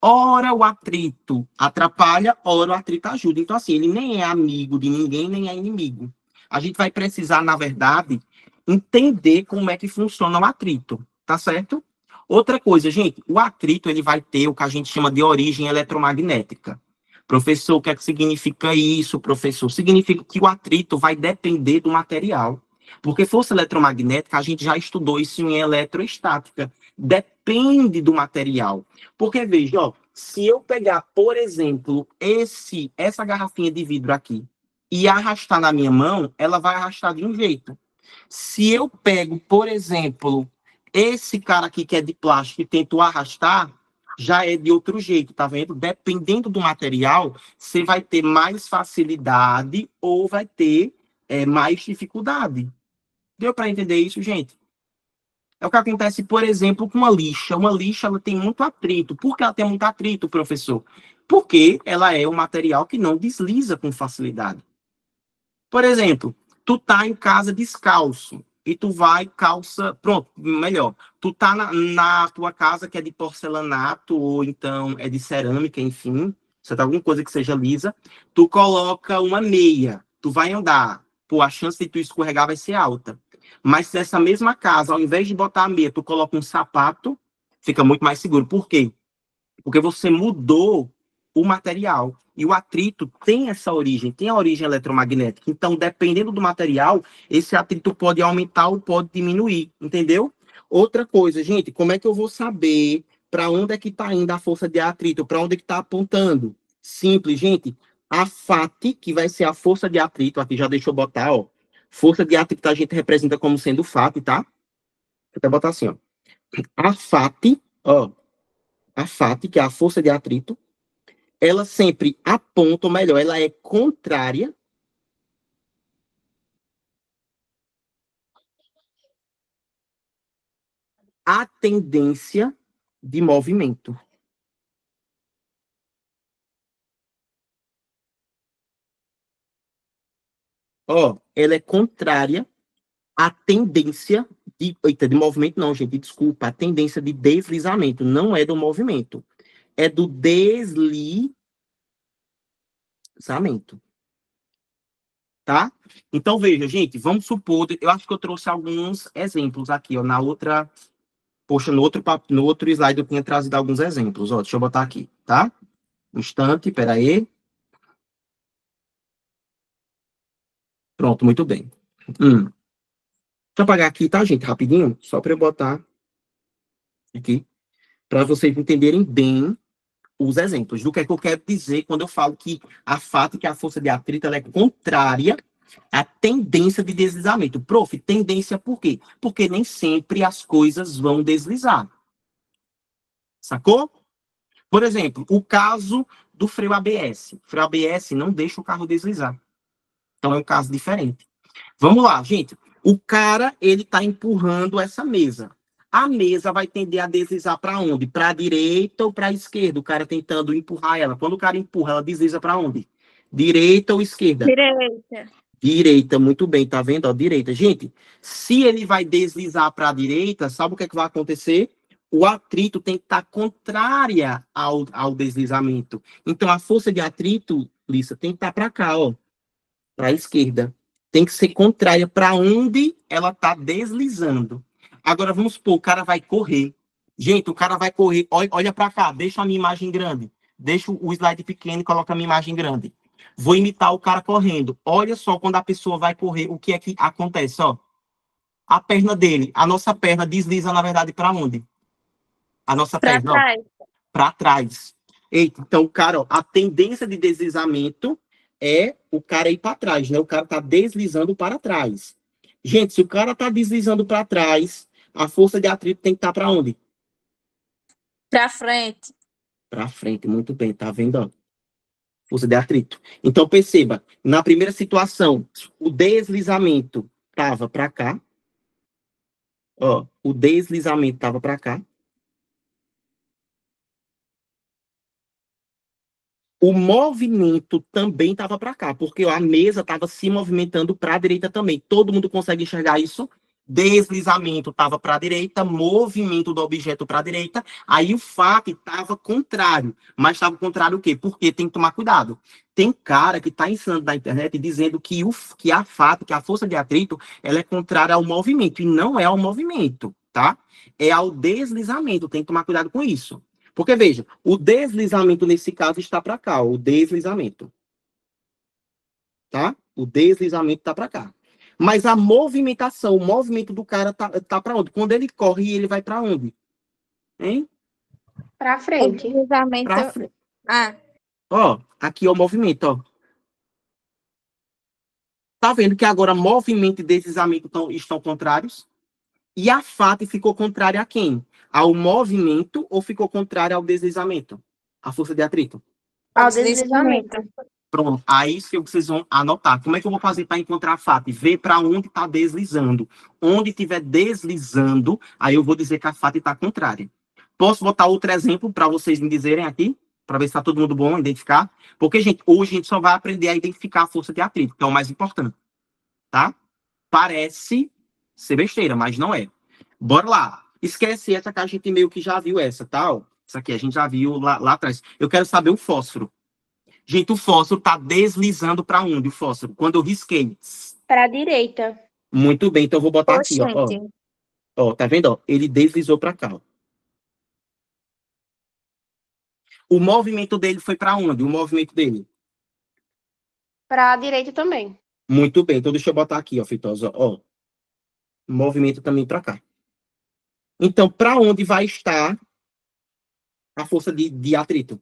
Speaker 1: Ora o atrito atrapalha, ora o atrito ajuda. Então, assim, ele nem é amigo de ninguém, nem é inimigo. A gente vai precisar, na verdade, entender como é que funciona o atrito, tá certo? Outra coisa, gente, o atrito ele vai ter o que a gente chama de origem eletromagnética. Professor, o que é que significa isso, professor? Significa que o atrito vai depender do material. Porque força eletromagnética, a gente já estudou isso em eletroestática. Depende do material. Porque, veja, ó, se eu pegar, por exemplo, essa garrafinha de vidro aqui e arrastar na minha mão, ela vai arrastar de um jeito. Se eu pego, por exemplo, esse cara aqui que é de plástico e tento arrastar, já é de outro jeito, tá vendo? Dependendo do material, você vai ter mais facilidade ou vai ter mais dificuldade. Deu para entender isso, gente? É o que acontece, por exemplo, com uma lixa. Uma lixa ela tem muito atrito. Por que ela tem muito atrito, professor? Porque ela é um material que não desliza com facilidade. Por exemplo, tu tá em casa descalço e tu vai calça, pronto, melhor. Tu tá na tua casa que é de porcelanato ou então é de cerâmica, enfim, você tá alguma coisa que seja lisa, tu coloca uma meia, tu vai andar, pô, a chance de tu escorregar vai ser alta. Mas se nessa mesma casa, ao invés de botar a meia, tu coloca um sapato, fica muito mais seguro. Por quê? Porque você mudou o material. E o atrito tem essa origem, tem a origem eletromagnética. Então, dependendo do material, esse atrito pode aumentar ou pode diminuir, entendeu? Outra coisa, gente, como é que eu vou saber para onde é que está indo a força de atrito? Para onde é que está apontando? Simples, gente. A FAT, que vai ser a força de atrito, aqui já deixa eu botar, ó. Força de atrito a gente representa como sendo FAT, tá? Vou até botar assim, ó. A FAT, ó, a FAT, que é a força de atrito, ela sempre aponta, ou melhor, ela é contrária à tendência de movimento. Ó, ela é contrária à tendência de movimento, não, gente, desculpa, a tendência de deslizamento, não é do movimento, é do deslizamento, tá? Então, veja, gente, vamos supor, eu acho que eu trouxe alguns exemplos aqui, ó, na outra, poxa, no outro slide eu tinha trazido alguns exemplos, ó, deixa eu botar aqui, tá? Um instante, peraí. Pronto, muito bem. Deixa eu apagar aqui, tá, gente, rapidinho, só para eu botar aqui, para vocês entenderem bem os exemplos do que é que eu quero dizer quando eu falo que a fato que a força de atrito ela é contrária à tendência de deslizamento. Prof, tendência por quê? Porque nem sempre as coisas vão deslizar. Sacou? Por exemplo, o caso do freio ABS. O freio ABS não deixa o carro deslizar. Então é um caso diferente. Vamos lá, gente. O cara, ele tá empurrando essa mesa. A mesa vai tender a deslizar para onde? Para a direita ou para a esquerda? O cara tentando empurrar ela. Quando o cara empurra, ela desliza para onde? Direita ou esquerda?
Speaker 2: Direita.
Speaker 1: Direita, muito bem, tá vendo? Ó, direita. Gente, se ele vai deslizar para a direita, sabe o que é que vai acontecer? O atrito tem que estar contrária ao deslizamento. Então, a força de atrito, Lissa, tem que estar para cá, ó, para a esquerda. Tem que ser contrária para onde ela está deslizando. Agora, vamos supor, o cara vai correr. Gente, o cara vai correr. Olha para cá, deixa a minha imagem grande. Deixa o slide pequeno e coloca a minha imagem grande. Vou imitar o cara correndo. Olha só quando a pessoa vai correr, o que é que acontece, ó. A perna dele, a nossa perna desliza, na verdade, para onde? A nossa
Speaker 2: Pra
Speaker 1: perna, ó,
Speaker 2: trás.
Speaker 1: para trás. Eita, então, cara, ó, a tendência de deslizamento é o cara ir para trás, né? O cara tá deslizando para trás. Gente, se o cara tá deslizando para trás, a força de atrito tem que estar para onde?
Speaker 2: Pra frente.
Speaker 1: Para frente, muito bem, tá vendo? Ó? Força de atrito. Então, perceba, na primeira situação, o deslizamento tava para cá. Ó, o deslizamento tava para cá. O movimento também estava para cá, porque a mesa estava se movimentando para a direita também. Todo mundo consegue enxergar isso? Deslizamento estava para a direita, movimento do objeto para a direita. Aí o fato estava contrário. Mas estava contrário o quê? Porque tem que tomar cuidado. Tem cara que está ensinando na internet dizendo que a força de atrito, ela é contrária ao movimento. E não é ao movimento, tá? É ao deslizamento. Tem que tomar cuidado com isso. Porque, veja, o deslizamento nesse caso está para cá, o deslizamento. Tá? O deslizamento está para cá. Mas a movimentação, o movimento do cara tá para onde? Quando ele corre, ele vai para onde? Hein?
Speaker 3: Pra
Speaker 2: O
Speaker 3: frente.
Speaker 2: deslizamento.
Speaker 1: Para frente.
Speaker 2: Ah,
Speaker 1: Ó, aqui é o movimento, ó. Tá vendo que agora movimento e deslizamento estão contrários? E a FAT ficou contrária a quem? Ao movimento ou ficou contrária ao deslizamento? A força de atrito?
Speaker 3: Ao
Speaker 2: deslizamento.
Speaker 3: deslizamento.
Speaker 1: Pronto, aí que vocês vão anotar. Como é que eu vou fazer para encontrar a FAT? Ver para onde está deslizando. Onde estiver deslizando, aí eu vou dizer que a FAT está contrária. Posso botar outro exemplo para vocês me dizerem aqui? Para ver se está todo mundo bom identificar? Porque, gente, hoje a gente só vai aprender a identificar a força de atrito, que é o mais importante. Tá? Parece ser besteira, mas não é. Bora lá. Esquece essa que a gente meio que já viu essa, tá? Ó, essa aqui a gente já viu lá atrás. Eu quero saber o fósforo. Gente, o fósforo está deslizando para onde, o fósforo? Quando eu risquei.
Speaker 3: Pra direita.
Speaker 1: Muito bem, então eu vou botar aqui, ó.
Speaker 2: Oxente.
Speaker 1: Ó, tá vendo? Ó, ele deslizou para cá. Ó. O movimento dele foi para onde? O movimento dele.
Speaker 3: Pra direita também.
Speaker 1: Muito bem, então deixa eu botar aqui, ó, Feitosa. Ó, movimento também para cá. Então, para onde vai estar a força de atrito?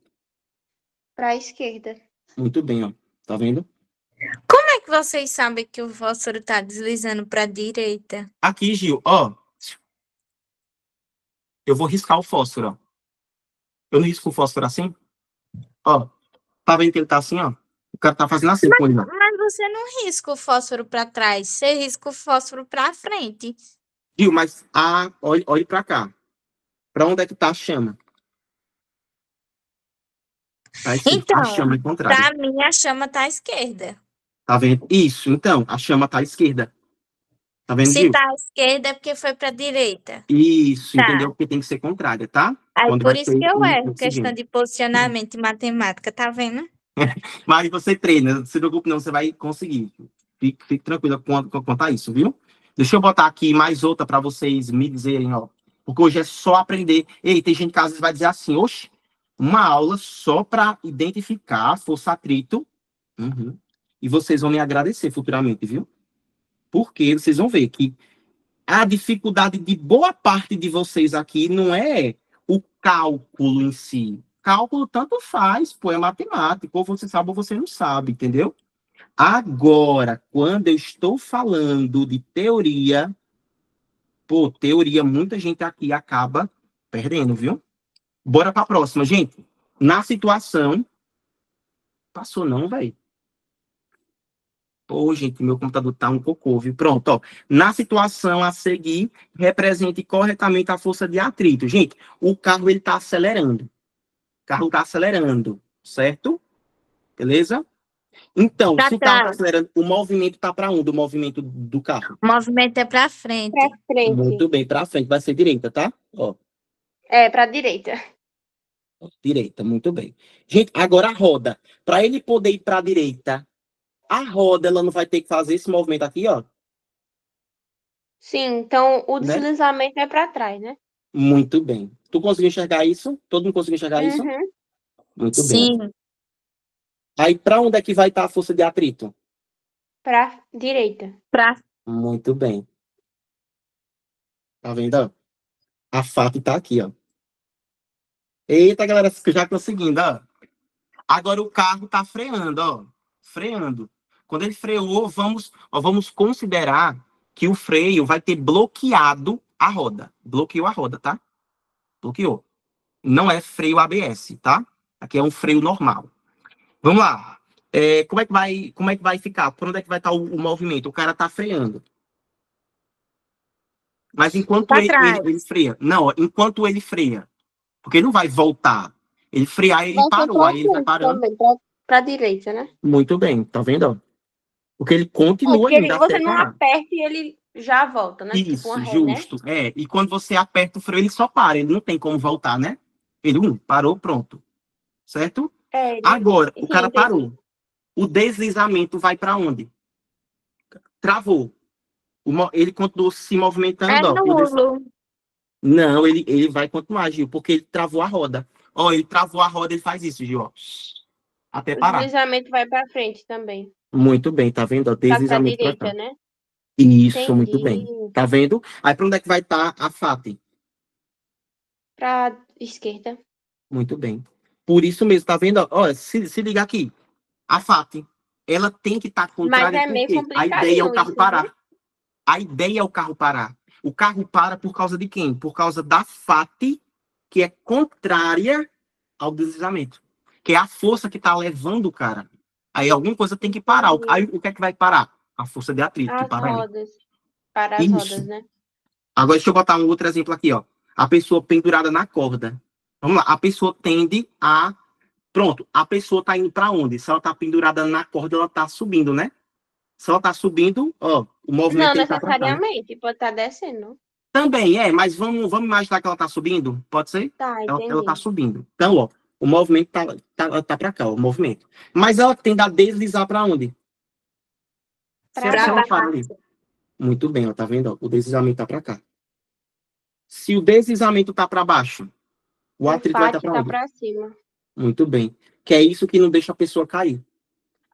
Speaker 3: Pra esquerda.
Speaker 1: Muito bem, ó. Tá vendo?
Speaker 2: Como é que vocês sabem que o fósforo tá deslizando pra direita?
Speaker 1: Aqui, Gil, ó. Eu vou riscar o fósforo, ó. Eu não risco o fósforo assim? Ó. Tá vendo que ele tá assim, ó? O cara tá fazendo assim com ele, ó.
Speaker 2: Mas você não risca o fósforo pra trás, você risca o fósforo pra frente.
Speaker 1: Gil, mas olhe pra cá. Pra onde é que tá a chama? Tá escrito, a
Speaker 2: Então,
Speaker 1: chama é contrária.
Speaker 2: pra mim a chama tá à esquerda.
Speaker 1: Tá vendo? Isso, então, a chama tá à esquerda. Tá vendo,
Speaker 2: Se
Speaker 1: Gil?
Speaker 2: tá à esquerda é porque foi pra direita.
Speaker 1: Isso,
Speaker 2: Tá.
Speaker 1: entendeu? Porque tem que ser contrária, tá?
Speaker 2: Aí
Speaker 1: Quando
Speaker 2: por
Speaker 1: vai
Speaker 2: isso
Speaker 1: ter
Speaker 2: que eu
Speaker 1: o
Speaker 2: erro, questão
Speaker 1: oxigênio.
Speaker 2: de posicionamento e matemática, tá vendo?
Speaker 1: Mas você treina, não se preocupe não, você vai conseguir. Fique tranquila quanto a isso, viu? Deixa eu botar aqui mais outra para vocês me dizerem, ó. Porque hoje é só aprender. Ei, tem gente que às vezes vai dizer assim, oxe, uma aula só para identificar força atrito. Uhum. E vocês vão me agradecer futuramente, viu? Porque vocês vão ver que a dificuldade de boa parte de vocês aqui não é o cálculo em si. Cálculo tanto faz, pô, é matemática, ou você sabe ou você não sabe, entendeu? Agora, quando eu estou falando de teoria, pô, teoria, muita gente aqui acaba perdendo, viu? Bora para a próxima, gente. Na situação. Passou não, velho? Pô, gente, meu computador tá um cocô, viu? Pronto, ó. Na situação a seguir, represente corretamente a força de atrito. Gente, o carro, ele tá acelerando. O carro tá acelerando, certo? Beleza? Então,
Speaker 2: Pra
Speaker 1: se o carro tá
Speaker 2: trás.
Speaker 1: acelerando, o movimento tá para onde? O movimento do carro?
Speaker 2: O movimento é pra frente.
Speaker 3: Pra frente.
Speaker 1: Muito bem, para frente. Vai ser direita, tá? Ó,
Speaker 3: É, pra direita.
Speaker 1: direita, muito bem. Gente, agora a roda. Para ele poder ir para a direita, a roda, ela não vai ter que fazer esse movimento aqui, ó,
Speaker 3: Sim, então o
Speaker 1: né?
Speaker 3: deslizamento é pra trás, né?
Speaker 1: Muito bem. Tu conseguiu enxergar isso? Todo mundo conseguiu enxergar isso?
Speaker 3: Uhum.
Speaker 1: Muito bem.
Speaker 2: Sim.
Speaker 1: Aí, para onde é que vai estar a força de atrito?
Speaker 3: Pra direita.
Speaker 2: Pra...
Speaker 1: Muito bem. Tá vendo? Ó? A FAP tá aqui, ó. Eita, galera, já conseguindo, ó. Agora o carro tá freando, ó. Freando. Quando ele freou, vamos considerar que o freio vai ter bloqueado a roda. Bloqueou a roda, tá? Bloqueou. Não é freio ABS, tá? Aqui é um freio normal. Vamos lá. Como é que vai ficar? Por onde é que vai estar o movimento? O cara tá freando. Mas enquanto
Speaker 2: Pra
Speaker 1: ele
Speaker 2: trás.
Speaker 1: freia. Não, ó, enquanto ele freia. Porque ele não vai voltar. Ele frear, ele
Speaker 3: Vai ser
Speaker 1: parou.
Speaker 3: pra
Speaker 1: Aí ele vai
Speaker 3: frente
Speaker 1: parando.
Speaker 3: também, pra direita, né?
Speaker 1: Muito bem, tá vendo? Ó? Porque ele
Speaker 3: É,
Speaker 1: continua
Speaker 3: porque
Speaker 1: ainda
Speaker 3: você
Speaker 1: até
Speaker 3: não
Speaker 1: parar.
Speaker 3: aperta e ele já volta, né? Tipo uma
Speaker 1: Isso,
Speaker 3: ré, né?
Speaker 1: justo. É, e quando você aperta o freio, ele só para. Ele não tem como voltar, né? Ele, parou, pronto. Certo?
Speaker 3: É,
Speaker 1: Agora, o
Speaker 3: sim,
Speaker 1: cara
Speaker 3: entendi.
Speaker 1: parou. O deslizamento vai para onde? Travou. Ele continuou se
Speaker 2: É
Speaker 1: movimentando, ó.
Speaker 2: nulo.
Speaker 1: Não, ele vai continuar, Gil, porque ele travou a roda. Ó, ele travou a roda, ele faz isso, Gil, ó. Até
Speaker 3: O
Speaker 1: parar.
Speaker 3: deslizamento vai pra frente também.
Speaker 1: Muito bem, tá vendo? Ó,
Speaker 3: Pra
Speaker 1: deslizamento para
Speaker 3: direita,
Speaker 1: cá.
Speaker 3: né?
Speaker 1: Isso, muito
Speaker 3: Entendi.
Speaker 1: bem. Tá vendo? Aí para onde é que vai estar a FAT?
Speaker 3: Pra esquerda.
Speaker 1: Muito bem. Por isso mesmo, tá vendo? Ó, se liga aqui. A FAT, ela tem que estar
Speaker 3: Mas
Speaker 1: contrária,
Speaker 3: é
Speaker 1: por
Speaker 3: meio
Speaker 1: quê? A ideia é o
Speaker 3: complicadinho
Speaker 1: carro
Speaker 3: isso,
Speaker 1: parar.
Speaker 3: viu?
Speaker 1: A ideia é o carro parar. O carro para por causa de quem? Por causa da FAT, que é contrária ao deslizamento. Que é a força que está levando o cara. Aí alguma coisa tem que parar. Aí o que é que vai parar? A força de atrito que
Speaker 3: As
Speaker 1: para ele.
Speaker 3: rodas. Para as rodas,
Speaker 1: Isso.
Speaker 3: né?
Speaker 1: Agora deixa eu botar um outro exemplo aqui, ó. A pessoa pendurada na corda. Vamos lá. A pessoa tende a... Pronto. A pessoa está indo para onde? Se ela está pendurada na corda, ela está subindo, né? Se ela está subindo, ó, o movimento
Speaker 3: Não
Speaker 1: tem que estar para cá, né?
Speaker 3: necessariamente, pode estar descendo.
Speaker 1: Também é, mas vamos imaginar que ela está subindo? Pode ser?
Speaker 3: Tá,
Speaker 1: Ela está
Speaker 3: entendi.
Speaker 1: subindo. Então, ó, o movimento tá para cá, ó, o movimento. Mas ela tende a deslizar para onde? Se
Speaker 3: Pra
Speaker 1: ela
Speaker 3: baixo.
Speaker 1: para ali. Muito bem, ó, tá vendo? Ó, o deslizamento tá para cá. Se o deslizamento tá para baixo, o
Speaker 3: O
Speaker 1: atrito vai estar
Speaker 3: FAT
Speaker 1: para
Speaker 3: tá
Speaker 1: onde?
Speaker 3: pra cima.
Speaker 1: Muito bem. Que é isso que não deixa a pessoa cair.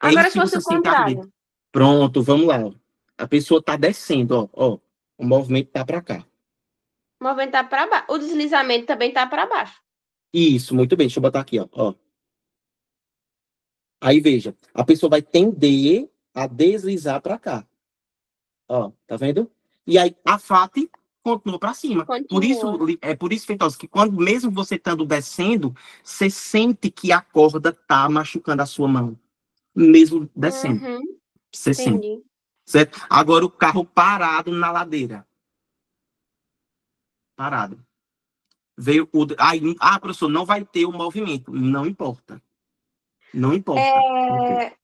Speaker 1: É
Speaker 3: Agora,
Speaker 1: isso
Speaker 3: se
Speaker 1: que
Speaker 3: fosse
Speaker 1: você
Speaker 3: o
Speaker 1: sente aqui.
Speaker 3: contrário.
Speaker 1: Pronto, vamos lá. Ó. A pessoa tá descendo, ó. O movimento tá para cá.
Speaker 3: O movimento tá pra baixo. O deslizamento também tá pra baixo.
Speaker 1: Isso, muito bem. Deixa eu botar aqui, ó. Aí veja, a pessoa vai tender a deslizar para cá. Ó, tá vendo? E aí a FAT continua para cima.
Speaker 3: Continua.
Speaker 1: Por isso, Feitosa, que quando mesmo você estando descendo, você sente que a corda tá machucando a sua mão, mesmo descendo.
Speaker 3: Uhum,
Speaker 1: Você sente,
Speaker 3: entendi.
Speaker 1: certo? Agora o carro parado na ladeira. Parado. Veio o. Aí, professor, não vai ter o movimento. Não importa. Não importa.
Speaker 3: É...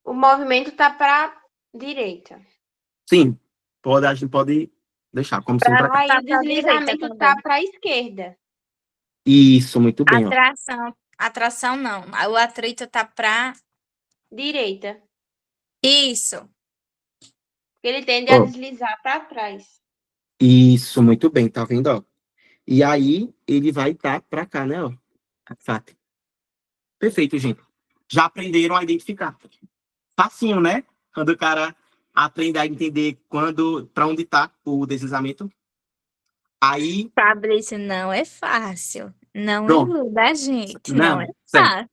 Speaker 3: O movimento tá para direita.
Speaker 1: Sim, a gente pode deixar como sendo pra cá.
Speaker 3: Aí
Speaker 2: Tá
Speaker 3: o
Speaker 2: pra direita
Speaker 3: deslizamento
Speaker 2: também.
Speaker 3: tá para esquerda.
Speaker 1: Isso, muito bem, ó.
Speaker 2: Atração não. O atrito tá pra...
Speaker 3: Direita.
Speaker 2: Isso.
Speaker 3: Porque ele tende a
Speaker 1: Ó.
Speaker 3: deslizar para trás.
Speaker 1: Isso, muito bem, tá vendo, ó? E aí, ele vai estar pra cá, né, ó? Fato. Perfeito, gente. Já aprenderam a identificar. Facinho, né? Quando o cara aprende a entender para onde tá o deslizamento. Aí,
Speaker 2: Fabrício, não é fácil. Não
Speaker 1: pronto.
Speaker 2: iluda a gente.
Speaker 1: Não,
Speaker 2: Não é
Speaker 1: sério.
Speaker 2: fácil.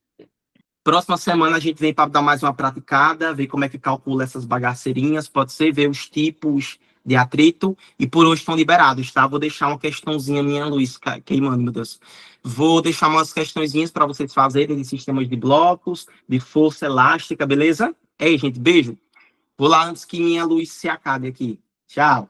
Speaker 1: Próxima semana a gente vem para dar mais uma praticada, ver como é que calcula essas bagaceirinhas, pode ser, ver os tipos de atrito, e por hoje estão liberados, tá? Vou deixar uma questãozinha minha, Luiz, queimando, meu Deus. Vou deixar umas questõezinhas para vocês fazerem de sistemas de blocos, de força elástica, beleza? Ei, gente, beijo. Vou lá antes que minha luz se acabe aqui. Tchau.